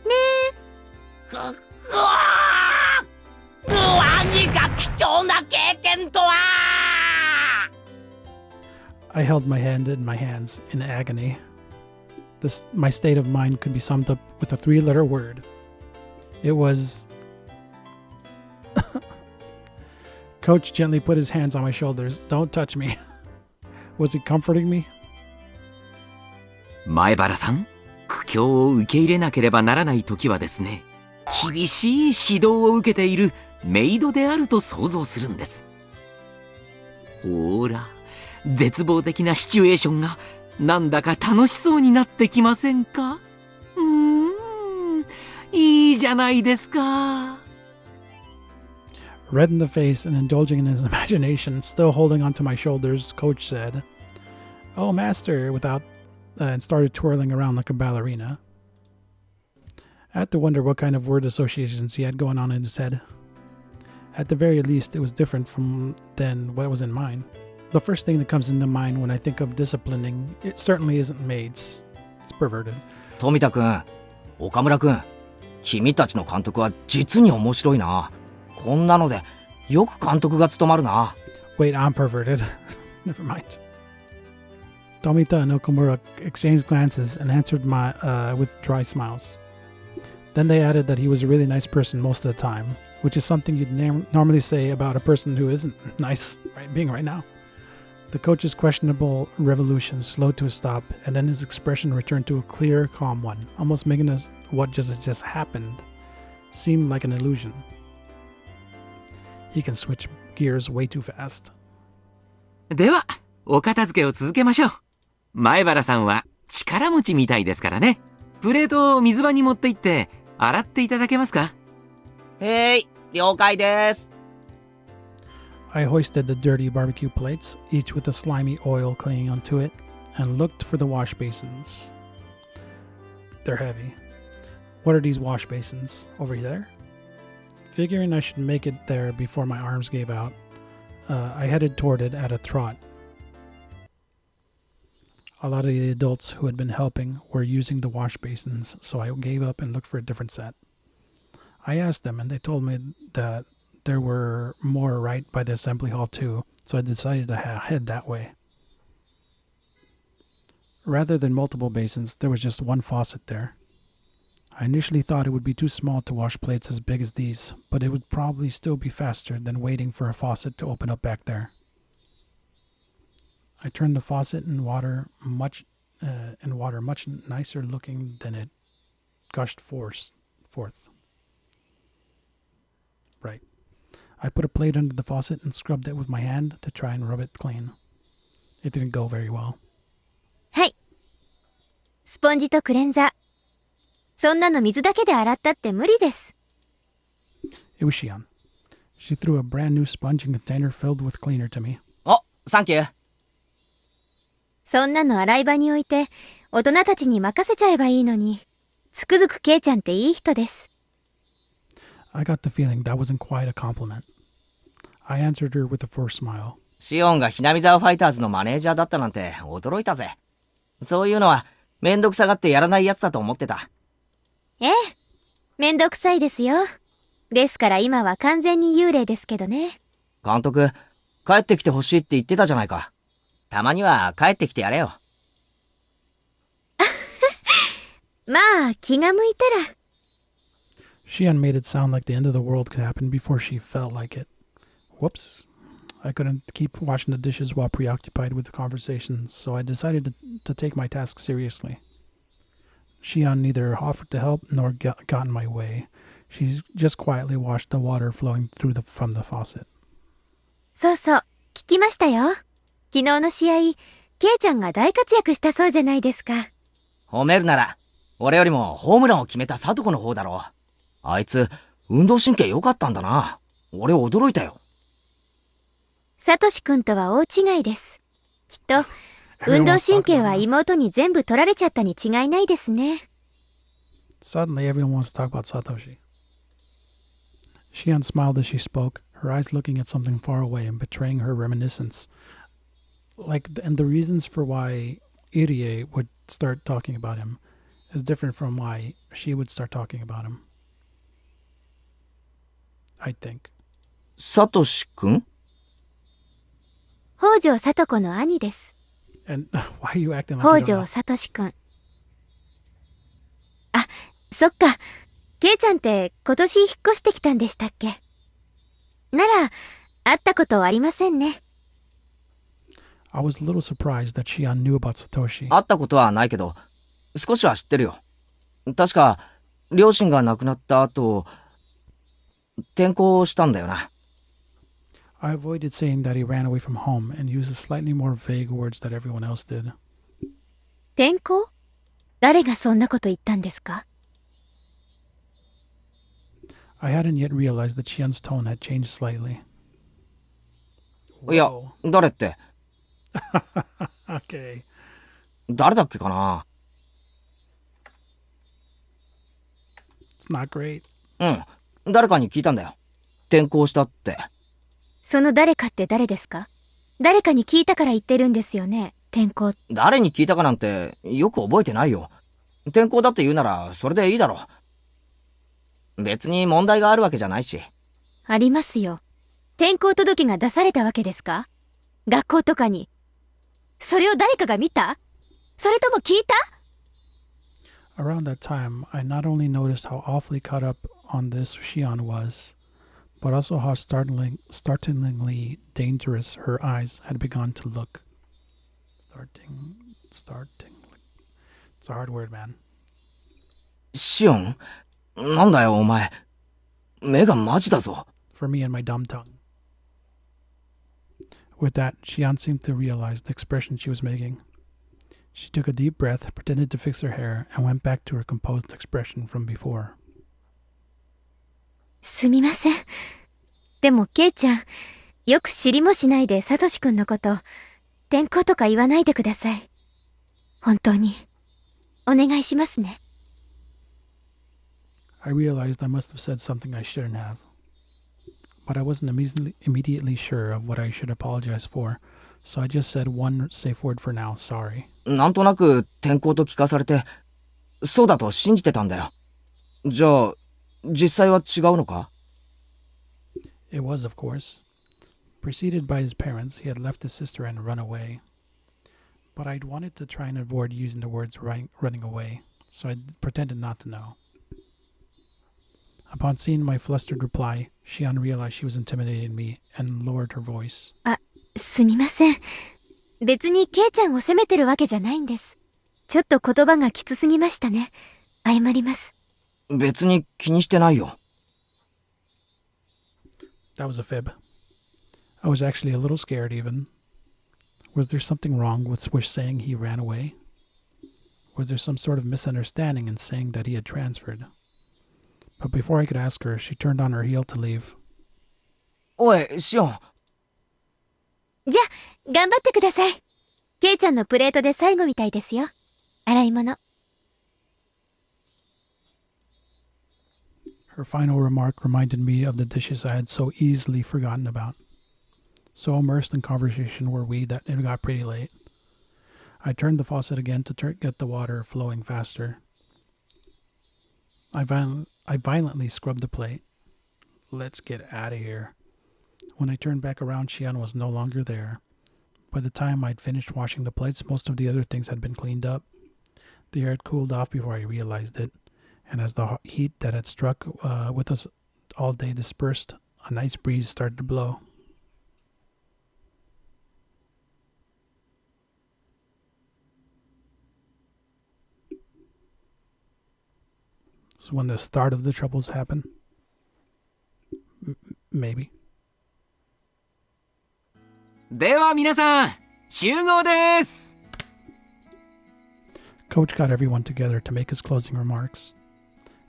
ねえ。何が貴重な経験とは。 I held my hand in my hands in agony. My state of mind could be summed up with a 3-letter word. It was... Coach gently put his hands on my shoulders. Don't touch me. Was he comforting me? 前原さん、苦境を受け入れなければならない時はですね、厳しい指導を受けているメイドであると想像するんです。ほーら、絶望的なシチュエーションがなんだか楽しそうになってきませんか？いいじゃないですか。Red in the face and indulging in his imagination, still holding onto my shoulders, Coach said, "Oh, master," and started twirling around like a ballerina. I had to wonder what kind of word associations he had going on in his head. At the very least, it was different than what was in mine. The first thing that comes into mind when I think of disciplining, it certainly isn't maids. It's perverted. 富田くん、岡村くん、君たちの監督は実に面白いな。こんなのでよく監督が務まるな。Wait, I'm perverted. Never mind. Tomita and Okamura exchanged glances and answered with dry smiles. Then they added that he was a really nice person most of the time, which is something you'd normally say about a person who isn't nice being right now. The coach's questionable revolution slowed to a stop, and then his expression returned to a clear, calm one, almost making what just happened seem like an illusion. He can switch gears way too fast. では、お片付けを続けましょう。前原さんは力持ちみたいですからね。プレートを水場に持って行って洗っていただけますか？了解です。I hoisted the dirty barbecue plates, each with a slimy oil clinging onto it, and looked for the wash basins. They're heavy. What are these wash basins? Over there? Figuring I should make it there before my arms gave out, I headed toward it at a trot. A lot of the adults who had been helping were using the wash basins, so I gave up and looked for a different set. I asked them, and they told me that there were more right by the assembly hall too, so I decided to head that way. Rather than multiple basins, there was just one faucet there. I initially thought it would be too small to wash plates as big as these, but it would probably still be faster than waiting for a faucet to open up back there. I turned the faucet in water much nicer looking than it gushed forth. Right. I put a plate under the faucet and scrubbed it with my hand to try and rub it clean. It didn't go very well. はい。スポンジとクレンザー。そんなの水だけで洗ったって無理です。It was Shion. She threw a brand new sponge and container filled with cleaner to me. お、サンキュー。そんなの洗い場に置いて大人たちに任せちゃえばいいのに。つくづくケイちゃんっていい人です。I got the feeling that wasn't quite a compliment. I answered her with a forced smile. シオンがひなみ沢ファイターズのマネージャーだったなんて驚いたぜ。そういうのはめんどくさがってやらないやつだと思ってた。ええ、めんどくさいですよ。ですから今は完全に幽霊ですけどね。監督、帰ってきてほしいって言ってたじゃないか。たまには帰ってきてやれよ。まあ、気が向いたら。Shion made it sound like the end of the world could happen before she felt like it. Whoops. I couldn't keep washing the dishes while preoccupied with the conversation, so I decided to take my task seriously. Shion neither offered to help nor got in my way. She just quietly watched the water flowing from the faucet. そうそう、聞きましたよ。昨日の試合、ケイちゃんが大活躍したそうじゃないですか。褒めるなら、俺よりもホームランを決めたサトコの方だろう。あいつ、運動神経良かったんだな。俺驚いたよ。サトシ君とは大違いです。きっと、運動神経は妹に全部取られちゃったに違いないですね。Suddenly everyone wants to talk about Satoshi. Shion smiled as she spoke, her eyes looking at something far away and betraying her reminiscence. And the reasons for why Irie would start talking about him is different from why she would start talking about him. I think. サトシ君？北条サト子の兄です。And why are you acting like 北 you don't 条 know? サトシ君。あ、そっか。ケイちゃんって今年引っ越してきたんでしたっけ？なら、会ったことありませんね。I was a little surprised that Shion knew about Satoshi. 会ったことはないけど、少しは知ってるよ。確か、両親が亡くなった後、転校したんだよな。I avoided saying that he ran away from home and used the slightly more vague words that everyone else did. 転校？誰がそんなこと言ったんですか？ I hadn't yet realized that Shion's tone had changed slightly. いや Whoa. 誰って、Okay. 誰だっけかな。It's not great. うん、誰かに聞いたんだよ。転校したって。その誰かって誰ですか？誰かに聞いたから言ってるんですよね、転校。誰に聞いたかなんてよく覚えてないよ。転校だって言うならそれでいいだろ。別に問題があるわけじゃないし。ありますよ。転校届が出されたわけですか？学校とかに。それを誰かが見た？それとも聞いた？ Around that time, I not only noticed how awfully caught up on this Shion was, but also how startlingly dangerous her eyes had begun to look. Starting. It's a hard word, man. シオン、なんだよお前。目がマジだぞ。For me and my dumb tongue. With that, Shion seemed to realize the expression she was making. She took a deep breath, pretended to fix her hair, and went back to her composed expression from before. すみません。でもケイちゃん、よく知りもしないでサトシ君のこと、転校とか言わないでください。本当に。お願いしますね。I realized I must have said something I shouldn't have. But I wasn't immediately sure of what I should apologize for, so I just said one safe word for now, sorry. なんとなく転校と聞かされて、そうだと信じてたんだよ。じゃあ、実際は違うのか？ It was, of course. Preceded by his parents, he had left his sister and run away. But I'd wanted to try and avoid using the words running away, so I pretended not to know. Upon seeing my flustered reply, Shion realized she was intimidating me and lowered her voice. あ、すみません。別にケイちゃんを責めてるわけじゃないんです。ちょっと言葉がきつすぎましたね。謝ります。別に気にしてないよ。That was a fib. I was actually a little scared even. Was there something wrong with saying he ran away? Was there some sort of misunderstanding in saying that he had transferred? But before I could ask her, she turned on her heel to leave. おい、シオン。じゃあ、頑張ってください。ケイちゃんのプレートで最後みたいですよ。洗い物。Her final remark reminded me of the dishes I had so easily forgotten about. So immersed in conversation were we that it got pretty late. I turned the faucet again to get the water flowing faster. I violently scrubbed the plate. Let's get out of here. When I turned back around, Shion was no longer there. By the time I'd finished washing the plates, most of the other things had been cleaned up. The air had cooled off before I realized it, and as the heat that had struck with us all day dispersed, a nice breeze started to blow. is when the start of the troubles happen. Maybe. では皆さん、集合です。 Coach got everyone together to make his closing remarks.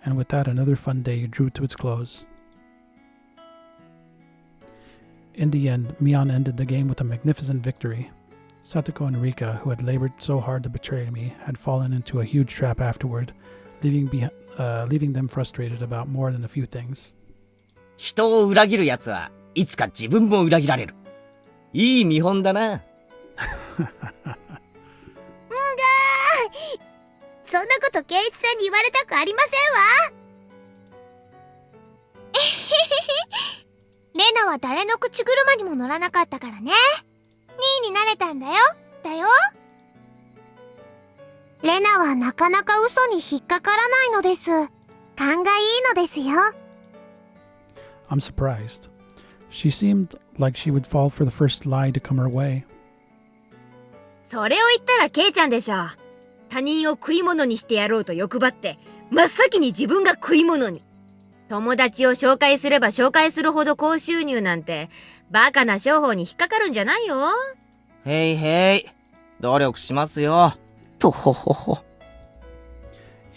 And with that, another fun day drew to its close. In the end, Mion ended the game with a magnificent victory. Satoko and Rika, who had labored so hard to betray me, had fallen into a huge trap afterward, leaving them frustrated about more than a few things. 人を裏切る奴はいつか自分も裏切られる。いい見本だな。そんなこと圭一さんに言われたくありませんわ。レナは誰の口車にも乗らなかったからね。2位になれたんだよ。レナはなかなか嘘に引っかからないのです。勘がいいのですよ。I'm surprised. She seemed like she would fall for the first lie to come her way. それを言ったらケイちゃんでしょ。他人を食い物にしてやろうと欲張って真っ先に自分が食い物に。友達を紹介すれば紹介するほど高収入なんてバカな商法に引っかかるんじゃないよ。へいへい、努力しますよ。とほほほ。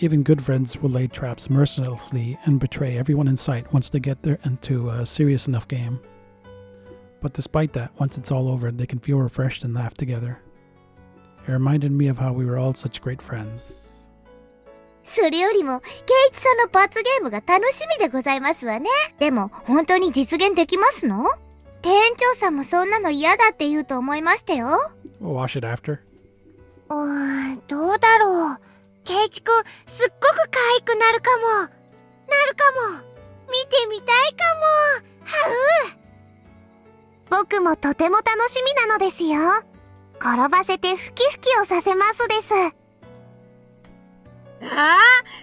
Even good friends will lay traps mercilessly and betray everyone in sight once they get there into a serious enough game. But despite that, once it's all over, they can feel refreshed and laugh together. It reminded me of how we were all such great friends. それよりも、ケイチさんの罰ゲームが楽しみでございますわね。でも、本当に実現できますの？店長さんもそんなの嫌だって言うと思いましたよ。We'll wash it after. どうだろう。ケイチくん、すっごく可愛くなるかも。見てみたいかも。僕もとても楽しみなのですよ。転ばせてフキフキをさせますです。ああ、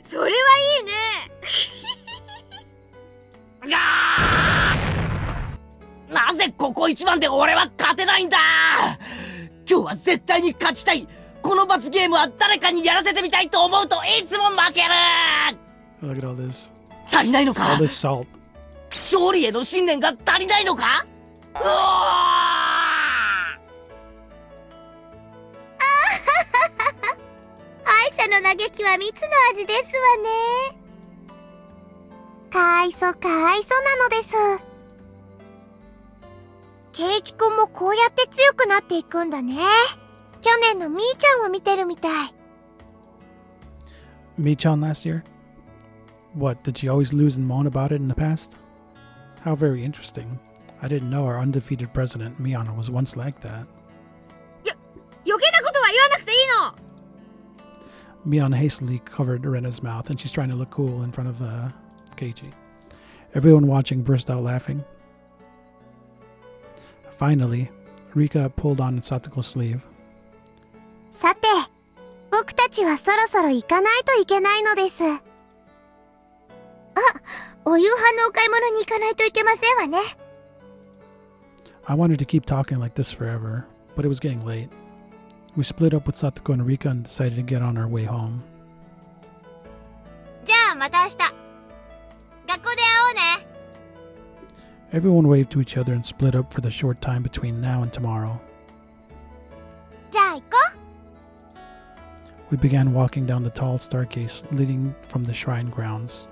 それはいいね。なぜここ一番で俺は勝てないんだ。今日は絶対に勝ちたい。この罰ゲームは誰かにやらせてみたいと思うといつも負ける。 Look at all this. 足りないのか。 All this salt. 勝利への信念が足りないのか。うわ敗者の嘆きは蜜の味ですわね。かわいそうなのです。ケイチくんもこうやって強くなっていくんだね。去年のみーちゃんを見てるみたい。Mi-chan last year? What, did she always lose and moan about it in the past? How very interesting. I didn't know our undefeated president, Mion, was once like that. 余計なことは言わなくていいの。Mion hastily covered Rena's mouth, and she's trying to look cool in front of Keiichi. Everyone watching burst out laughing. Finally, Rika pulled on Satoko's sleeve. さて、僕たちはそろそろ行かないといけないのです。あ、お夕飯のお買い物に行かないといけませんわね。I wanted to keep talking like this forever, but it was getting late. We split up with Satoko and Rika and decided to get on our way home. じゃあまた明日。学校で会おうね。Everyone waved to each other and split up for the short time between now and tomorrow. じゃあ行こう。We began walking down the tall staircase leading from the shrine grounds.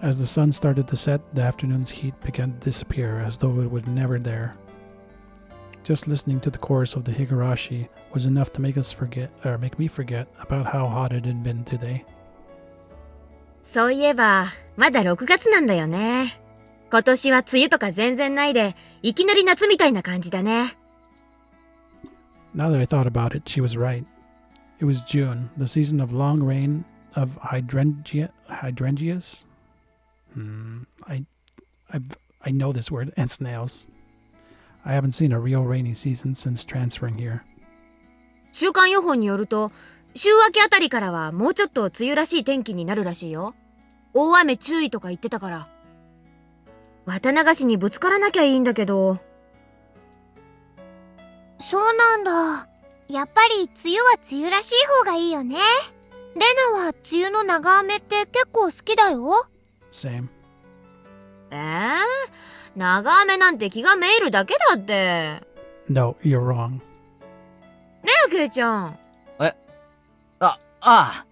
As the sun started to set, the afternoon's heat began to disappear as though it was never there. Just listening to the chorus of the Higurashi was enough to make me forget about how hot it had been today. そういえばまだ6月なんだよね。今年は梅雨とか全然ないでいきなり夏みたいな感じだね。Now that I thought about it, she was right. It was June, the season of long rain of hydrangeas. I know this word, and snails. I haven't seen a real rainy season since transferring here. 週間予報によると週明けあたりからはもうちょっと梅雨らしい天気になるらしいよ。大雨注意とか言ってたから。綿流しにぶつからなきゃいいんだけど。そうなんだ。やっぱり梅雨は梅雨らしい方がいいよね。レナは梅雨の長雨って結構好きだよ。 Same. 長雨なんて気がめいるだけだって。 No, you're wrong. ねえ、ケイちゃん。ああ。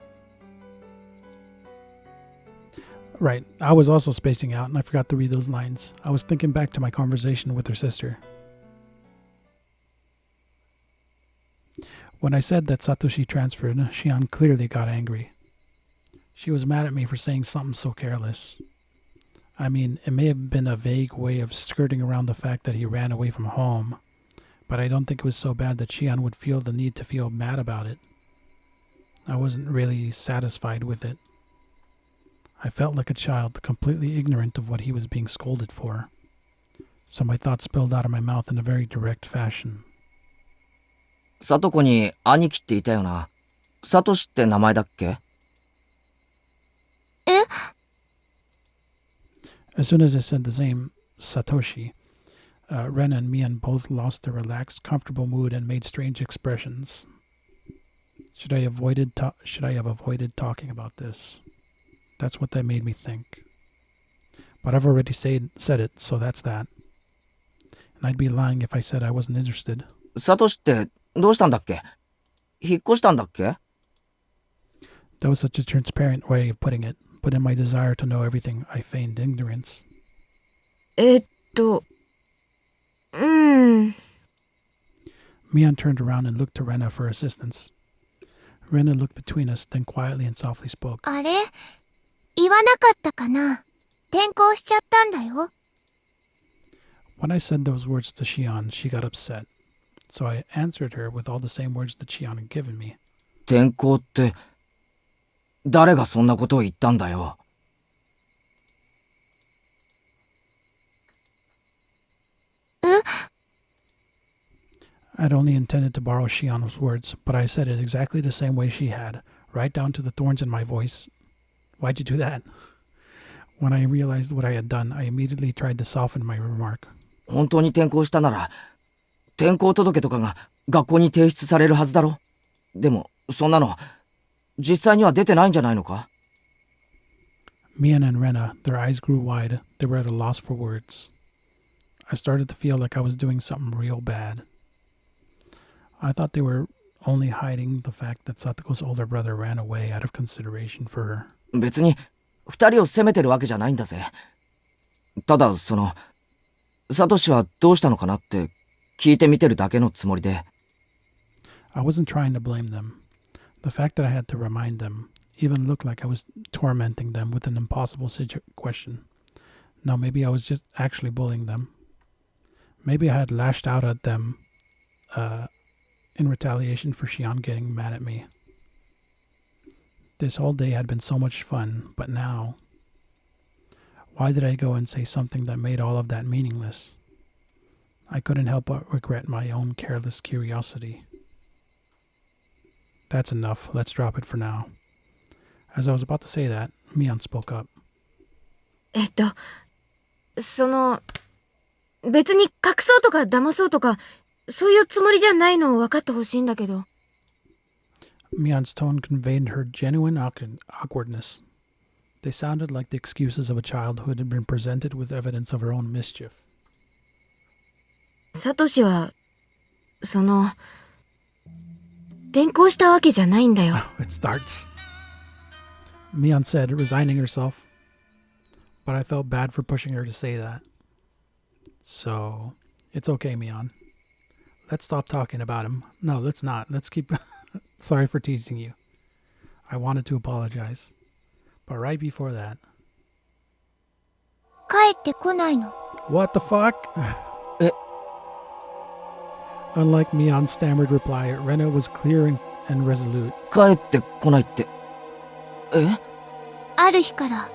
Right. I was also spacing out and I forgot to read those lines. I was thinking back to my conversation with her sister. When I said that Satoshi transferred, Shion clearly got angry. She was mad at me for saying something so careless. I mean, it may have been a vague way of skirting around the fact that he ran away from home, but I don't think it was so bad that Shion would feel the need to feel mad about it. I wasn't really satisfied with it. I felt like a child, completely ignorant of what he was being scolded for. So my thoughts spilled out of my mouth in a very direct fashion. サトコに兄貴っていたよな。サトシって名前だっけ？ As soon as I said the name, Satoshi, Ren and Mian both lost their relaxed, comfortable mood and made strange expressions. Should I have avoided talking about this? That's what that made me think. But I've already said it, so that's that. And I'd be lying if I said I wasn't interested. サトシってどうしたんだっけ？引っ越したんだっけ？ That was such a transparent way of putting it, but in my desire to know everything, I feigned ignorance. Mian turned around and looked to Rena for assistance. Rena looked between us, then quietly and softly spoke. あれ、言わなかったかな。転校しちゃったんだよ。 When I said those words to Shion, she got upset. So I answered her with all the same words that Shion had given me. 転校って、誰がそんなことを言ったんだよ。I'd only intended to borrow Shion's words, but I said it exactly the same way she had, right down to the thorns in my voice. Why'd you do that? When I realized what I had done, I immediately tried to soften my remark. 本当に転校したなら、転校届とかが学校に提出されるはずだろ。でも、そんなの、実際には出てないんじゃないのか？ Mian and Rena, their eyes grew wide. They were at a loss for words. I started to feel like I was doing something real bad. I thought they were only hiding the fact that Satoko's older brother ran away out of consideration for her. 別に、二人を責めてるわけじゃないんだぜ。ただ、サトシはどうしたのかなって聞いてみてるだけのつもりで。I wasn't trying to blame them. The fact that I had to remind them even looked like I was tormenting them with an impossible question. No, maybe I was just actually bullying them. Maybe I had lashed out at them in retaliation for Shion getting mad at me. This whole day had been so much fun, but now... Why did I go and say something that made all of that meaningless? I couldn't help but regret my own careless curiosity. That's enough. Let's drop it for now. As I was about to say that, Mian spoke up. 別に隠そうとか騙そうとか、そういうつもりじゃないのを分かってほしいんだけど。Mian's tone conveyed her genuine awkwardness. They sounded like the excuses of a child who had been presented with evidence of her own mischief. サトシは、転校したわけじゃないんだよ。It starts. Mian said, resigning herself. But I felt bad for pushing her to say that. So, it's okay, Mian. Let's stop talking about him. No, let's not. Let's keep... Sorry for teasing you. I wanted to apologize. But right before that... 帰ってこないの。 What the fuck? Unlike Mian's stammered reply, Rena was clear and resolute. 帰ってこないって。ある日から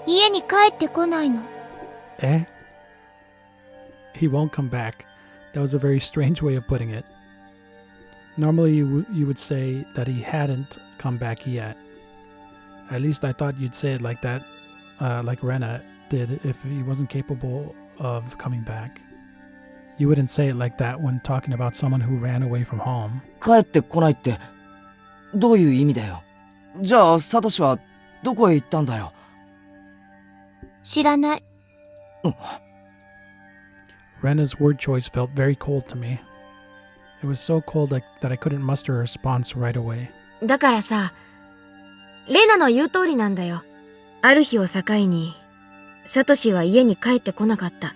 家に帰ってこないの。Eh? He won't come back. That was a very strange way of putting it. Normally you would say that he hadn't come back yet. At least I thought you'd say it like that, like Rena did if he wasn't capable of coming back. You wouldn't say it like that when talking about someone who ran away from home. 帰ってこないって、どういう意味だよ。じゃあ、サトシはどこへ行ったんだよ。知らない。Rena's word choice felt very cold to me. It was so cold that I couldn't muster a response right away. だからさ、レナの言う通りなんだよ。ある日を境に、サトシは家に帰ってこなかった。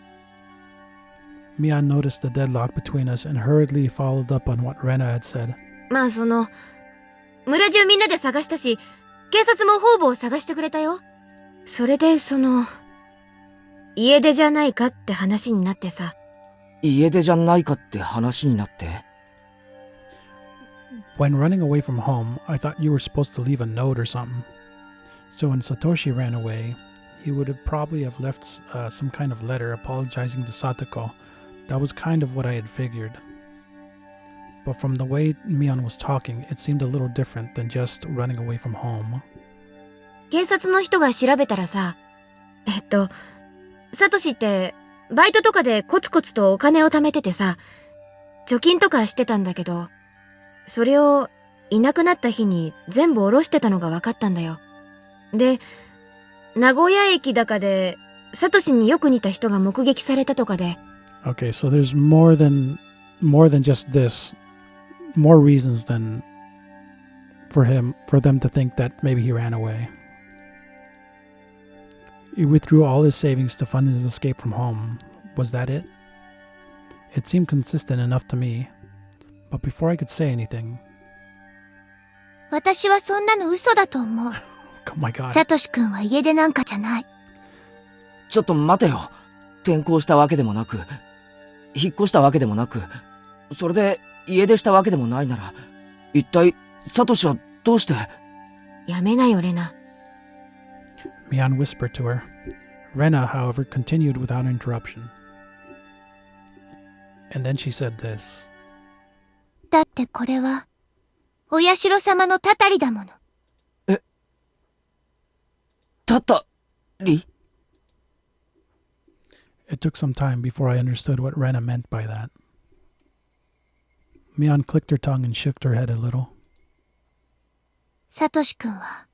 Mian noticed the deadlock between us and hurriedly followed up on what Rena had said. まあ村中みんなで探したし、警察も方々を探してくれたよ。それで家出じゃないかって話になってさ。家出じゃないかって話になって。When running away from home, I thought you were supposed to leave a note or something. So when Satoshi ran away, he would have probably have left some kind of letter apologizing to Satoko. That was kind of what I had figured. But from the way Mion was talking, it seemed a little different than just running away from home. 警察の人が調べたらさ、サトシってバイトとかでコツコツとお金を貯めててさ、貯金とかしてたんだけど、それをいなくなった日に全部下ろしてたのが分かったんだよ。で、名古屋駅だかでサトシによく似た人が目撃されたとかで。Okay, so there's more than just this. More reasons than for them to think that maybe he ran away. He withdrew all his savings to fund his escape from home. Was that it? It seemed consistent enough to me. But before I could say anything... 私はそんなの嘘だと思う。Oh my god. サトシ君は家出なんかじゃない。ちょっと待てよ。転校したわけでもなく、引っ越したわけでもなく、それで家出したわけでもないなら、一体サトシはどうして。やめなよ、レナ。Mian whispered to her. Rena, however, continued without interruption. And then she said this. だってこれは、お社様のたたりだもの。え、たたり？ It took some time before I understood what Rena meant by that. Mian clicked her tongue and shook her head a little. サトシ君は、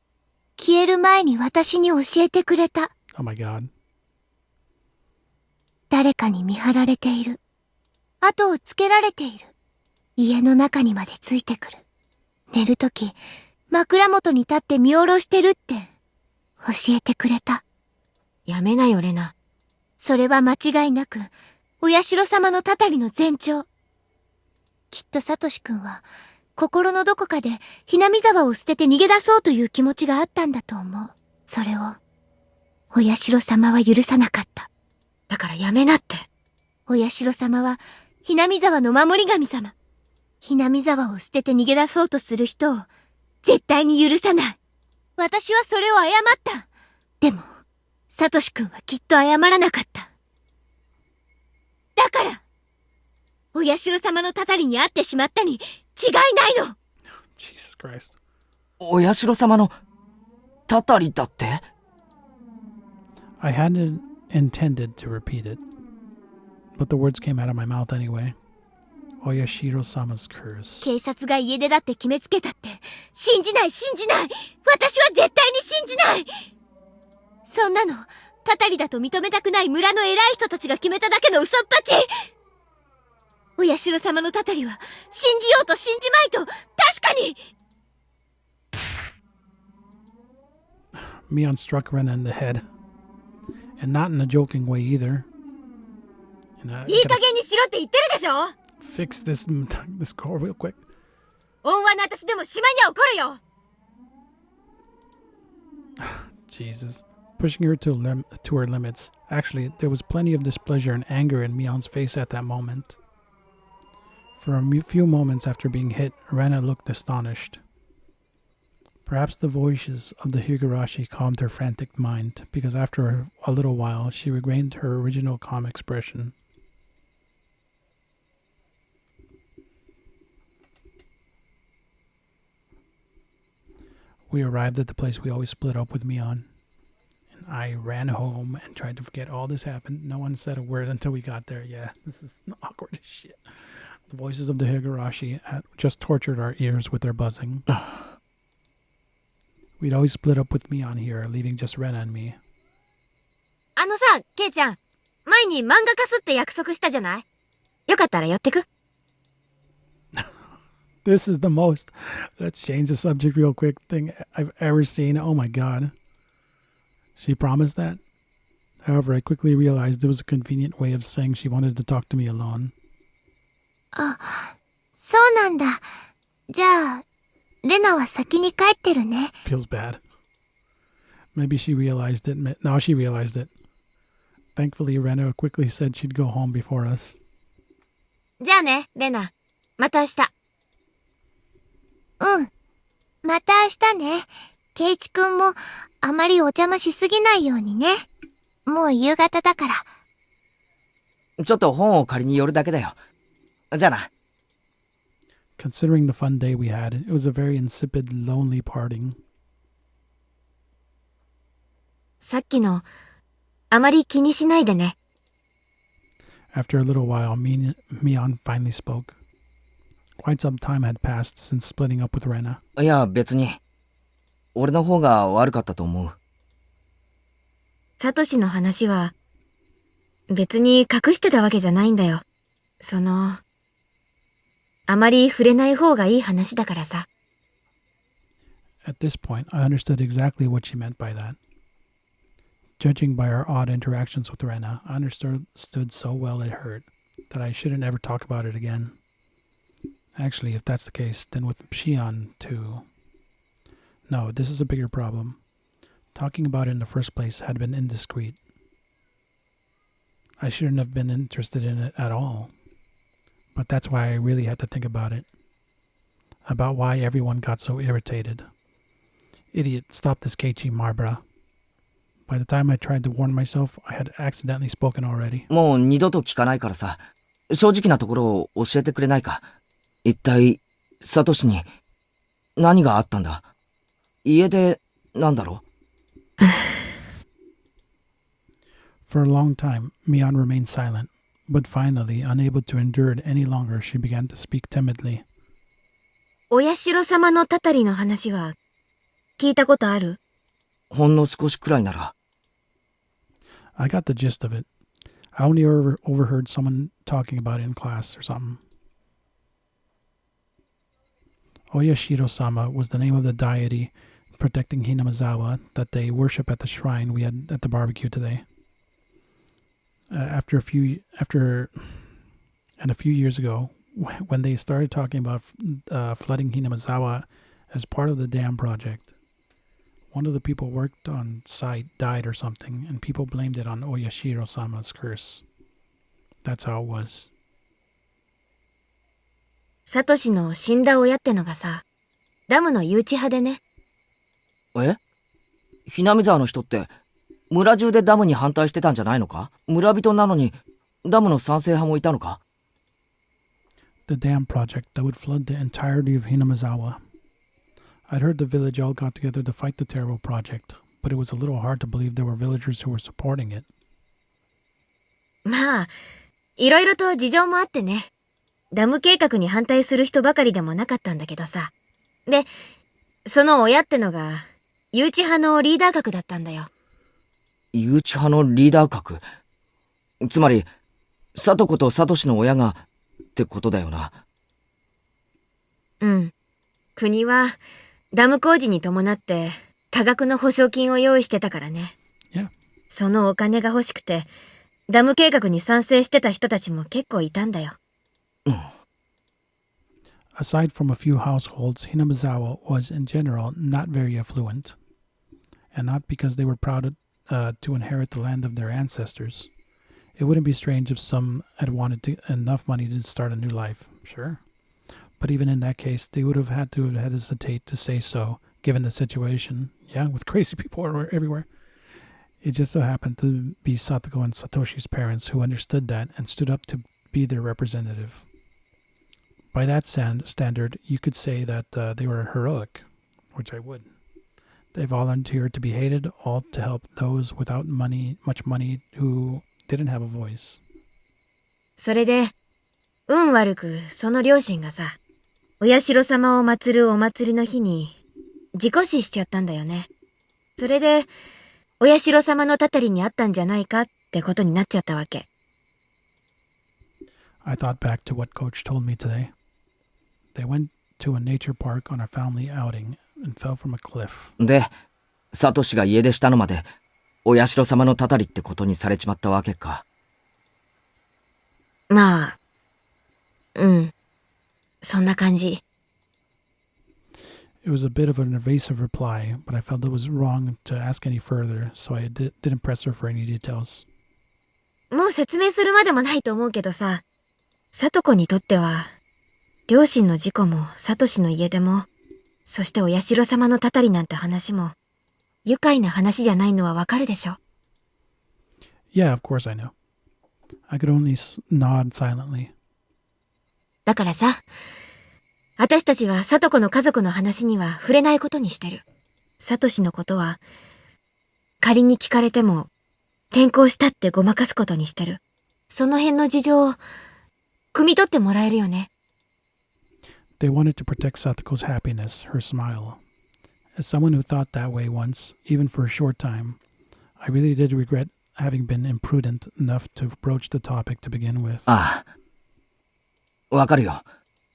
消える前に私に教えてくれた。Oh my god. 誰かに見張られている。後をつけられている。家の中にまでついてくる。寝るとき、枕元に立って見下ろしてるって、教えてくれた。やめなよ、レナ。それは間違いなく、お社様のたたりの前兆。きっとサトシ君は、心のどこかで、ひなみ沢を捨てて逃げ出そうという気持ちがあったんだと思う。それを、お社様は許さなかった。だからやめなって。お社様は、ひなみ沢の守り神様。ひなみ沢を捨てて逃げ出そうとする人を、絶対に許さない。私はそれを謝った。でも、サトシ君はきっと謝らなかった。だから、お社様のたたりに会ってしまったに違いないの。Jesus Christ. お社様のたたりだって？ I hadn't intended to repeat it, but the words came out of my mouth anyway. Oyashiro-sama's curse. 警察が家出だって決めつけたって、信じない。私は絶対に信じない。そんなの、たたりだと認めたくない村の偉い人たちが決めただけの嘘っぱち。お社様のたたりは、信じようと信じまいと、確かに。Mion struck Rena in the head, and not in a joking way either. いい加減にしろって言ってるでしょ。Fix this call real quick. 恩和の私でも島には怒るよ。Jesus. Pushing her to her limits. Actually, there was plenty of displeasure and anger in Mion's face at that moment. For a few moments after being hit, Rena looked astonished. Perhaps the voices of the Higurashi calmed her frantic mind, because after a little while she regained her original calm expression. We arrived at the place we always split up with Mion. And I ran home and tried to forget all this happened. No one said a word until we got there. Yeah, this is awkward as shit. The voices of the Higurashi just tortured our ears with their buzzing. We'd always split up with Mion here, leaving just Rena and me. あのさ、ケイちゃん。前に漫画化すって約束したじゃない？よかったら寄ってく？ This is the most, let's change the subject real quick, thing I've ever seen. Oh my god. She promised that? However, I quickly realized it was a convenient way of saying she wanted to talk to me alone. あ、そうなんだ。じゃあ、レナは先に帰ってるね。Feels bad. Maybe she realized it. Now she realized it. Thankfully, Rena quickly said she'd go home before us. じゃあね、レナ。また明日。うん。また明日ね。ケイチくんもあまりお邪魔しすぎないようにね。もう夕方だから。ちょっと本を借りに寄るだけだよ。じゃあな。Considering the fun day we had, it was a very insipid, lonely parting. さっきの、あまり気にしないでね。After a little while, Mion finally spoke. Quite some time had passed since splitting up with Rena. いや、別に。俺の方が悪かったと思う。サトシの話は、別に隠してたわけじゃないんだよ。あまり触れない方がいい話だからさ。At this point, I understood exactly what she meant by that. Judging by our odd interactions with Rena, I understood so well it hurt that I shouldn't ever talk about it again. Actually, if that's the case, then with Shion, too. No, this is a bigger problem. Talking about it in the first place had been indiscreet. I shouldn't have been interested in it at all. But that's why I really had to think about it. About why everyone got so irritated. Idiot, stop this Keiichi Marbra. By the time I tried to warn myself, I had accidentally spoken already. もう二度と聞かないからさ、正直なところを教えてくれないか。一体、サトシに何があったんだ？家出なんだろ？ For a long time, Mion remained silent, but finally, unable to endure it any longer, she began to speak timidly. お社様のたたりの話は、聞いたことある？ほんの少しくらいなら。I got the gist of it. I only overheard someone talking about it in class or something. Oyashiro-sama was the name of the deity protecting Hinamizawa that they worship at the shrine we had at the barbecue today. A few years ago, when they started talking about flooding Hinamizawa as part of the dam project, one of the people worked on site died or something, and people blamed it on Oyashiro-sama's curse. That's how it was. サトシの死んだ親ってのがさ、ダムの誘致派でね。え？ひなみ沢の人って、村中でダムに反対してたんじゃないのか？村人なのに、ダムの賛成派もいたのか？ The dam project that would flood the entirety of Hinamizawa. I'd heard the village all got together to fight the terrible project, but it was a little hard to believe there were villagers who were supporting it. まあ、いろいろと事情もあってね。ダム計画に反対する人ばかりでもなかったんだけどさ。で、その親ってのが、誘致派のリーダー格だったんだよ。誘致派のリーダー格？つまり、サトコとサトシの親が、ってことだよな。うん。国は、ダム工事に伴って、多額の保証金を用意してたからね。Yeah. そのお金が欲しくて、ダム計画に賛成してた人たちも結構いたんだよ。Aside from a few households, Hinamizawa was in general not very affluent, and not because they were proud to inherit the land of their ancestors. It wouldn't be strange if some had wanted enough money to start a new life, sure. But even in that case, they would have had to hesitate to say so, given the situation. Yeah, with crazy people everywhere. It just so happened to be Satoko and Satoshi's parents who understood that and stood up to be their representative. By that standard, you could say that they were heroic, which I would. They volunteered to be hated, all to help those without much money, who didn't have a voice. それで、運悪くその両親がさ、お社様を祀るお祭りの日に、事故死しちゃったんだよね。それで、お社様のたたりにあったんじゃないかってことになっちゃったわけ。I thought back to what Coach told me today. They went to a nature park on a family outing and fell from a cliff. で、サトシが家出したのまで、お社様のたたりってことにされちまったわけか。まあ、うん。そんな感じ。It was a bit of an evasive reply, but I felt it was wrong to ask any further, so I didn't press her for any details. もう説明するまでもないと思うけどさ、サトコにとっては、両親の事故もサトシの家出も、そしてお社様のたたりなんて話も、愉快な話じゃないのはわかるでしょ。Yeah, of course I know. I could only nod silently. だからさ、私たちはサトコの家族の話には触れないことにしてる。サトシのことは、仮に聞かれても、転校したってごまかすことにしてる。その辺の事情を、汲み取ってもらえるよね。They wanted to protect Satoko's happiness, her smile. As someone who thought that way once, even for a short time, I really did regret having been imprudent enough to broach the topic to begin with. ああ。わかるよ。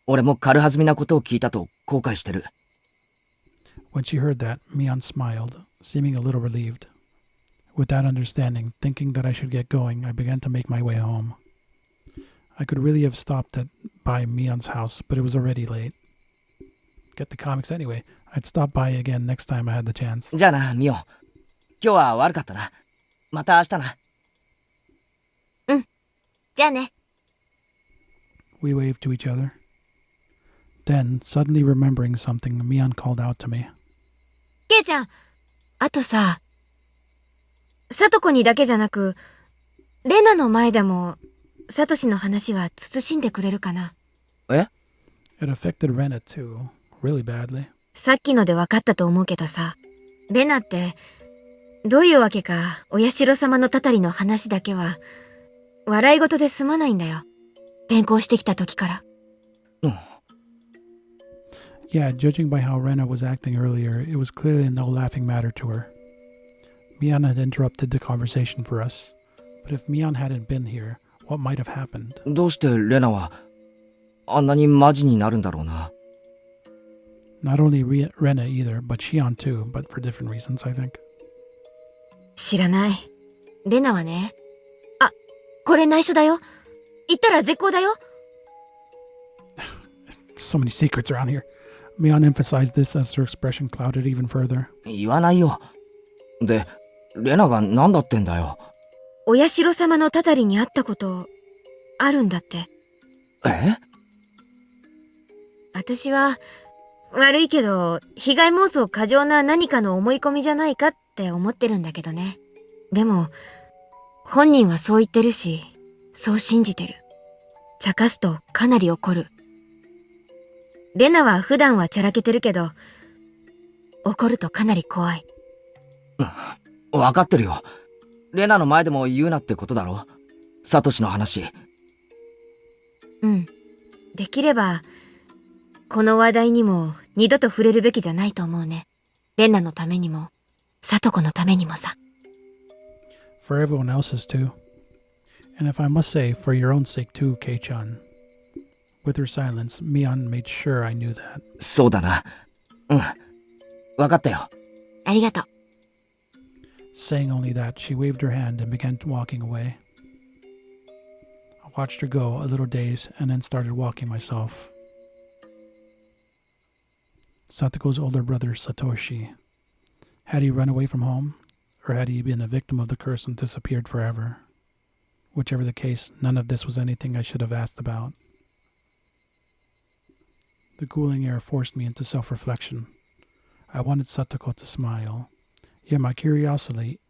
俺も軽はずみなことを聞いたと後悔してる。When she heard that, Mion smiled, seeming a little relieved. With that understanding, thinking that I should get going, I began to make my way home. I could really have stopped by Mion's house, but it was already late. Get the comics anyway. I'd stop by again next time I had the chance. じゃあな、ミオン。今日は悪かったな。また明日な。うん。じゃあね。We waved to each other. Then, suddenly remembering something, Mion called out to me. ケイちゃん、あとさ、サトコにだけじゃなく、レナの前でも、サトシの話は慎んでくれるかな。え？ It affected Rena too, really badly. さっきので分かったと思うけどさ、レナって、どういうわけか、お社様のたたりの話だけは、笑い事で済まないんだよ。転校してきた時から。Yeah, judging by how Rena was acting earlier, it was clearly no laughing matter to her. Mion had interrupted the conversation for us, but if Mion hadn't been here, what might have happened? どうしてレナは、あんなにマジになるんだろうな。Not only Rena either, but Shion too, but for different reasons, I think. 知らない。レナはね。あ、これ内緒だよ。言ったら絶好だよ。So many secrets around here. Mion emphasized this as her expression clouded even further. 言わないよ。で、レナが何だってんだよ。お社様のたたりに会ったこと、あるんだって。え？私は、悪いけど、被害妄想過剰な何かの思い込みじゃないかって思ってるんだけどね。でも、本人はそう言ってるし、そう信じてる。茶化すとかなり怒る。レナは普段はちゃらけてるけど、怒るとかなり怖い。わかってるよ。レナの前でも言うなってことだろ。サトシの話。うん。できれば、この話題にも二度と触れるべきじゃないと思うね。レナのためにも、サトコのためにもさ。For everyone else's too. And if I must say, for your own sake too, Kei-chan. With her silence, Mion made sure I knew that. そうだな。うん。わかったよ。ありがとう。Saying only that, she waved her hand and began walking away. I watched her go, a little dazed, and then started walking myself. Satoko's older brother, Satoshi. Had he run away from home? Or had he been a victim of the curse and disappeared forever? Whichever the case, none of this was anything I should have asked about. The cooling air forced me into self-reflection. I wanted Satoko to smile, yet my curiosity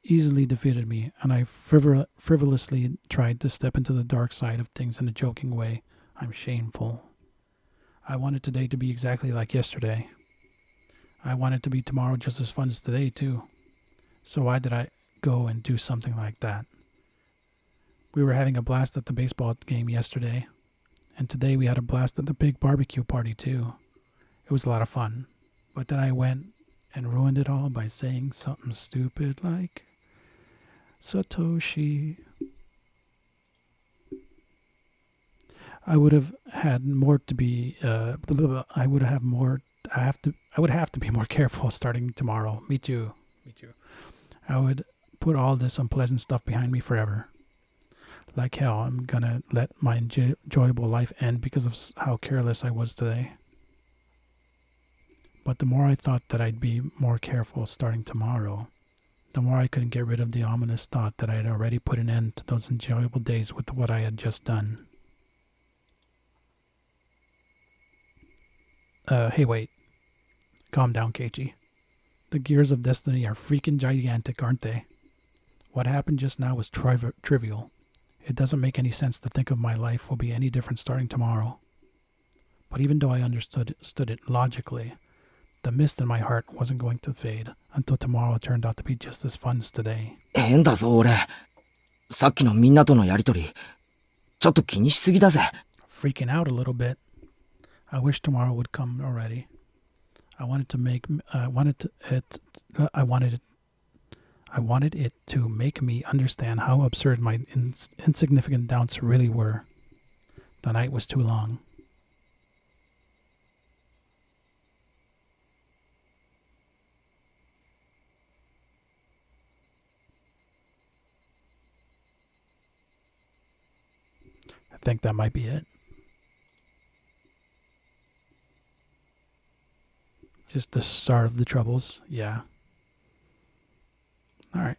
easily defeated me, and I frivolously tried to step into the dark side of things in a joking way. I'm shameful. I wanted today to be exactly like yesterday. I wanted to be tomorrow just as fun as today, too. So why did I go and do something like that? We were having a blast at the baseball game yesterday, and today we had a blast at the big barbecue party, too. It was a lot of fun. But then I went and ruined it all by saying something stupid like Satoshi. I would have had more to be. I would have more. I would have to be more careful starting tomorrow. Me too. Me too. I would put all this unpleasant stuff behind me forever. Like hell, I'm gonna let my enjoyable life end because of how careless I was today. But the more I thought that I'd be more careful starting tomorrow, the more I couldn't get rid of the ominous thought that I had already put an end to those enjoyable days with what I had just done. Hey, wait. Calm down, Keiichi. The gears of destiny are freaking gigantic, aren't they? What happened just now was trivial. It doesn't make any sense to think of my life will be any different starting tomorrow. But even though I understood it logically, the mist in my heart wasn't going to fade until tomorrow turned out to be just as fun as today. 変だぞ俺。さっきのみんなとのやりとり、ちょっと気にしすぎだぜ。Freaking out a little bit. I wish tomorrow would come already. I wanted it to make me understand how absurd my insignificant doubts really were. The night was too long. I think that might be it. Just the start of the troubles, yeah. Alright.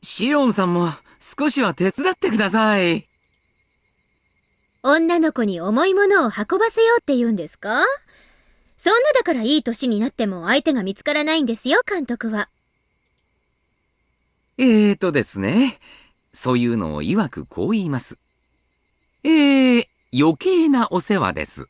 Shion さんも少しは手伝ってください。女の子に重いものを運ばせようって言うんですか？そんなだからいい年になっても相手が見つからないんですよ、監督は。ですね。そういうのを曰くこう言います。余計なお世話です。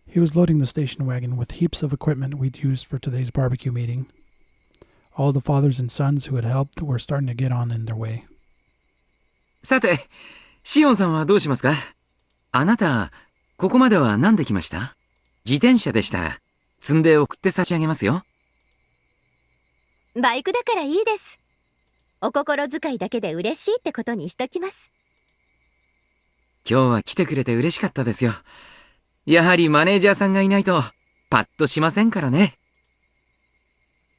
He was loading the station wagon with heaps of equipment we'd used for today's barbecue meeting. All the fathers and sons who had helped were starting to get on in their way. さて、シオンさんはどうしますか？あなた、ここまでは何で来ました？自転車でしたら、積んで送って差し上げますよ。バイクだからいいです。お心遣いだけで嬉しいってことにしときます。今日は来てくれて嬉しかったですよ。やはりマネージャーさんがいないと、パッとしませんからね。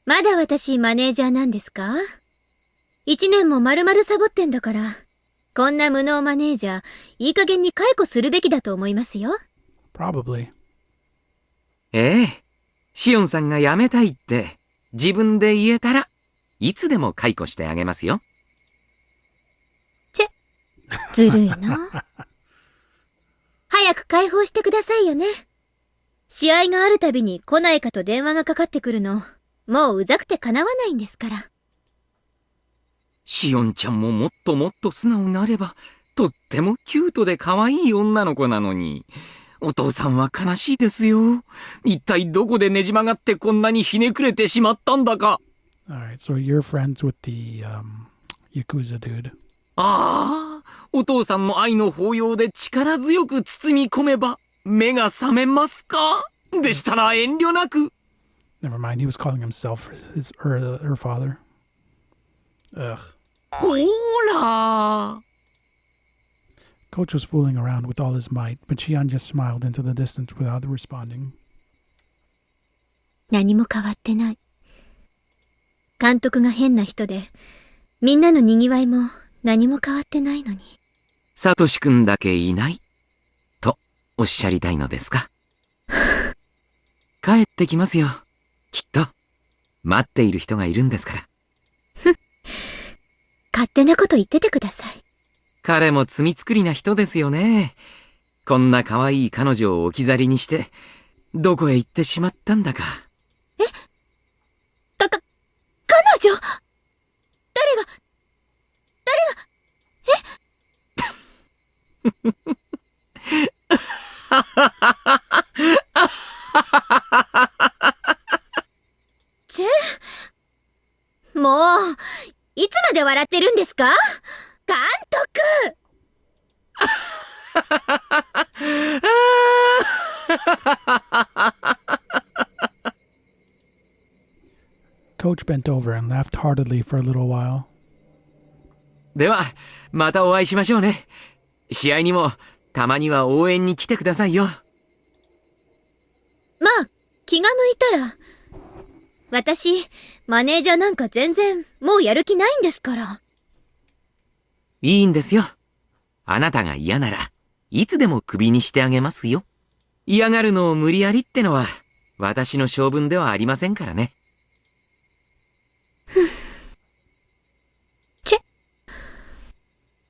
まだ私マネージャーなんですか？1年も丸々サボってんだから、こんな無能マネージャー、いい加減に解雇するべきだと思いますよ。Probably. シオンさんが辞めたいって自分で言えたらいつでも解雇してあげますよ。ずるいな。早く解放してくださいよね。試合があるたびに来ないかと電話がかかってくるの、もううざくてかなわないんですから。シオンちゃんももっともっと素直になれば、とってもキュートで可愛い女の子なのに。お父さんは悲しいですよ。一体どこでねじ曲がってこんなにひねくれてしまったんだか。Alright, so you're friends with the Yakuza dude. ああ、お父さんの愛の抱擁で力強く包み込めば目が覚めますか？でしたら遠慮なく。Never mind, he was calling himself her father. Ugh. ほーら。Coach was fooling around with all his might, but Shion just smiled into the distance without responding. 何も変わってない。監督が変な人で、みんなの賑わいも何も変わってないのに。サトシくんだけいないとおっしゃりたいのですか？帰ってきますよ。きっと待っている人がいるんですから。勝手なこと言っててください。彼も罪作りな人ですよね。こんな可愛い彼女を置き去りにして、どこへ行ってしまったんだか。彼女？誰がもう、いつまで笑ってるんですか？監督！Coach bent over and laughed heartily for a little while. では、またお会いしましょうね。試合にも、たまには応援に来てくださいよ。まあ、気が向いたら。私、マネージャーなんか全然、もうやる気ないんですから。いいんですよ。あなたが嫌なら、いつでもクビにしてあげますよ。嫌がるのを無理やりってのは、私の性分ではありませんからね。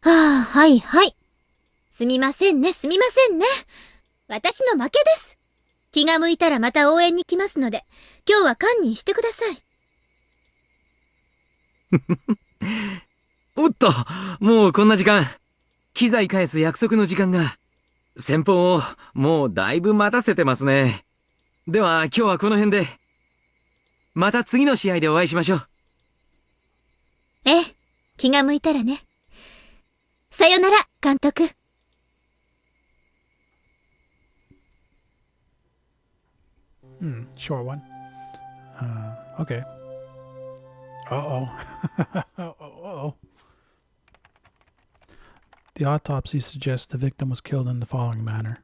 はいはい。すみませんね。私の負けです。気が向いたらまた応援に来ますので、今日は堪忍してください。おっと、もうこんな時間。機材返す約束の時間が。先方をもうだいぶ待たせてますね。では今日はこの辺で。また次の試合でお会いしましょう。ええ、気が向いたらね。さよなら、監督。Short one. Okay. Uh-oh. Uh-oh. The autopsy suggests the victim was killed in the following manner.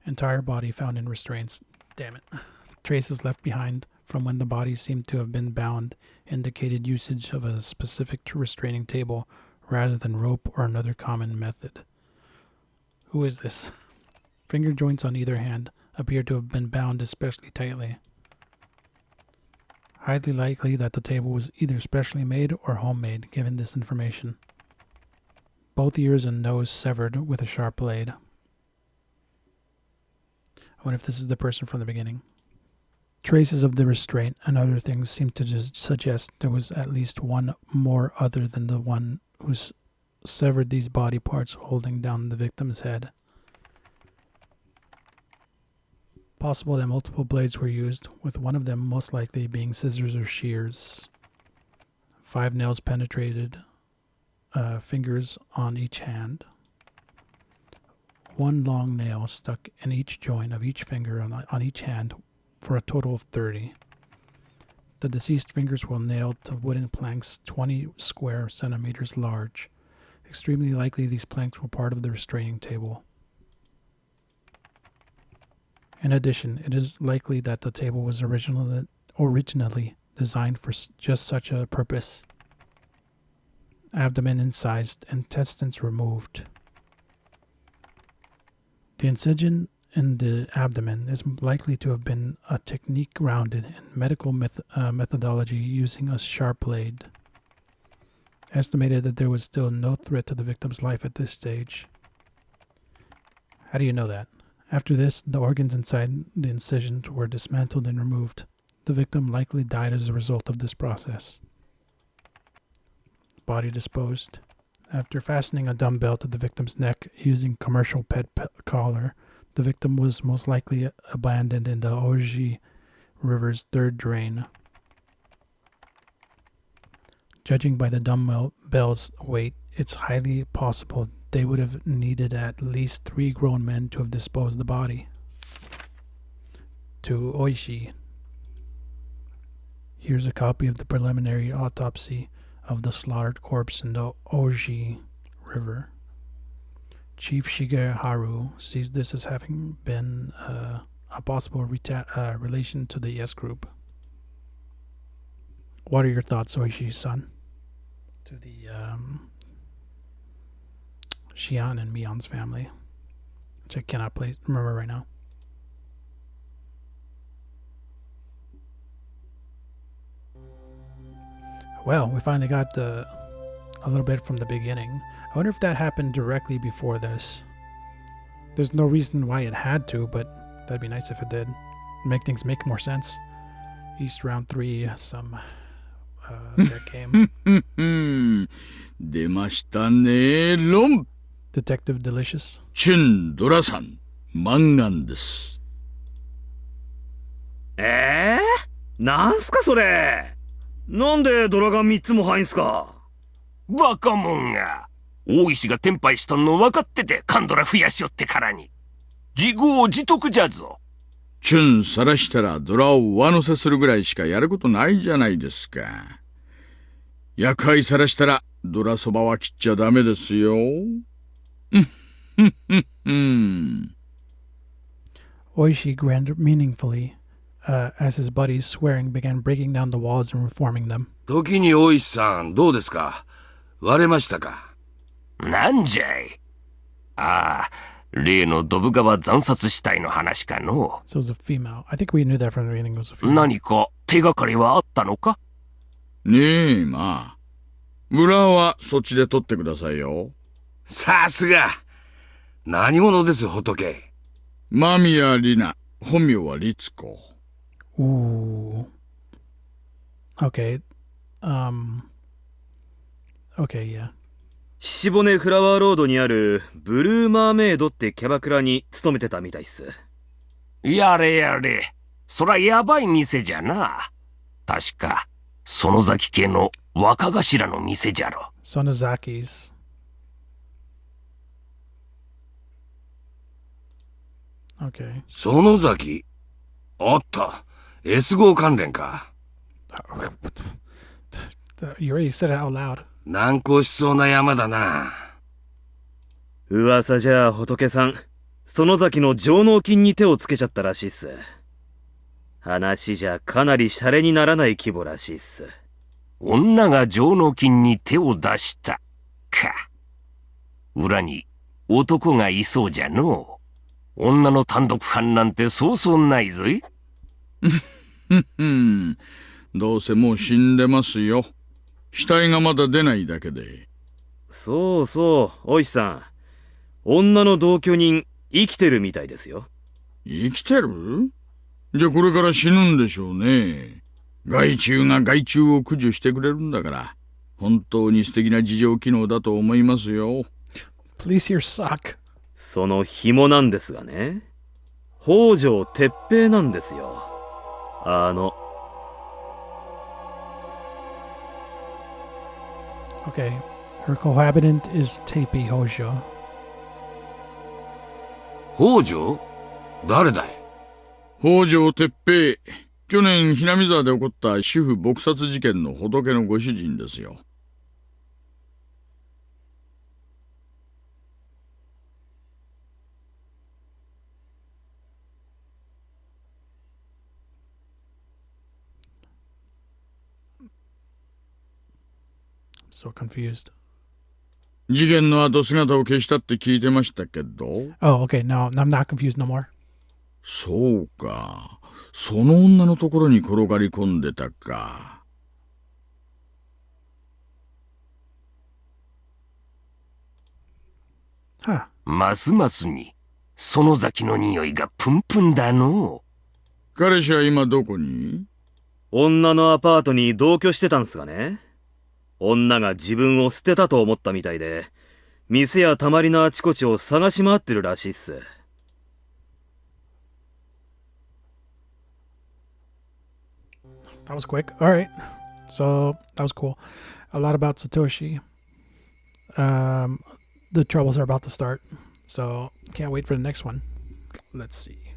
Entire body found in restraints. Damn it. Traces left behind from when the body seemed to have been bound indicated usage of a specific restraining table rather than rope or another common method. Who is this? Finger joints on either hand appear to have been bound especially tightly. Highly likely that the table was either specially made or homemade, given this information. Both ears and nose severed with a sharp blade. I wonder if this is the person from the beginning. Traces of the restraint and other things seem to just suggest there was at least one more other than the one who severed these body parts holding down the victim's head. Possible that multiple blades were used, with one of them most likely being scissors or shears. 5 nails penetrated, fingers on each hand. 1 long nail stuck in each joint of each finger on each hand for a total of 30. The deceased fingers were nailed to wooden planks 20 square centimeters large. Extremely likely these planks were part of the restraining table. In addition, it is likely that the table was originally designed for just such a purpose. Abdomen incised, intestines removed. The incision in the abdomen is likely to have been a technique grounded in medical methodology using a sharp blade. Estimated that there was still no threat to the victim's life at this stage. How do you know that? After this, the organs inside the incisions were dismantled and removed. The victim likely died as a result of this process. Body disposed. After fastening a dumbbell to the victim's neck using commercial pet collar, the victim was most likely abandoned in the Oji River's third drain. Judging by the dumbbell's weight, it's highly possible they would have needed at least 3 grown men to have disposed the body. To Oishi. Here's a copy of the preliminary autopsy of the slaughtered corpse in the Oji River. Chief Shigeharu sees this as having been a possible relation to the S group. What are your thoughts, Oishi-san? To the Shion and Mion's family, which I cannot remember right now. Well, we finally got a little bit from the beginning. I wonder if that happened directly before this. There's no reason why it had to, but that'd be nice if it did. Make things make more sense. East round 3, some that game. 出ましたね、ロン。Detective Delicious. チュンドラさん、マンガンです。なんすかそれ。なんでドラが3つも入んすか。バカモンが。大石がテンパイしとんの分かっててカンドラ増やしよってからに。自業自得じゃぞ。チュンさらしたらドラを上乗せするぐらいしかやることないじゃないですか。薬杯さらしたらドラそばは切っちゃダメですよ。Oishi grinned meaningfully as his buddies, swearing, began breaking down the walls and reforming them. 時に大石さん、どうですか？割れましたか？なんじゃい？ああ、例のドブ川惨殺死体の話かの。So it was a female. I think we knew that from the beginning it was a female. 何か手がかりはあったのか？ねえ、まあ。裏はそっちで取ってくださいよ。さすが。何者です、仏。間宮里奈、本名は律子。Ooh. Okay. Okay, yeah. シボネフラワーロードにあるブルーマーメイドってキャバクラに勤めてたみたいっす。やれやれ。そらやばい店じゃな。確か、園崎家の若頭の店じゃろ。Sonozaki's. Okay. 園崎？あった。S 号関連か。You already said it out loud. 難航しそうな山だな。噂じゃあ仏さん、園崎の上納金に手をつけちゃったらしいっす。話じゃかなりシャレにならない規模らしいっす。女が上納金に手を出したか。裏に男がいそうじゃのう。女の単独犯なんてそうそうないぞい。どうせもう死んでますよ。死体がまだ出ないだけで。そうそう、おいさん。女の同居人、生きてるみたいですよ。生きてる？じゃあこれから死ぬんでしょうね。害虫が害虫を駆除してくれるんだから、本当に素敵な自浄機能だと思いますよ。Please your sock. その紐なんですがね。北条鉄平なんですよ。Okay. Her cohabitant is Tepi Hojo. 北条？誰だい？北条鉄平。去年ひなみ沢で起こった主婦撲殺事件の仏のご主人ですよ。So confused. 事件の後姿を消したって聞いてましたけど。Oh, okay. No, I'm not confused no more. そうか。その女のところに転がり込んでたか。Huh. ますますに、園崎の匂いがプンプンだの。彼氏は今どこに？女のアパートに同居してたんすがね。女が自分を捨てたと思ったみたいで、店やたまりのあちこちを探し回ってるらしいっす。That was quick. All right. So that was cool. A lot about Satoshi. The troubles are about to start. So can't wait for the next one. Let's see.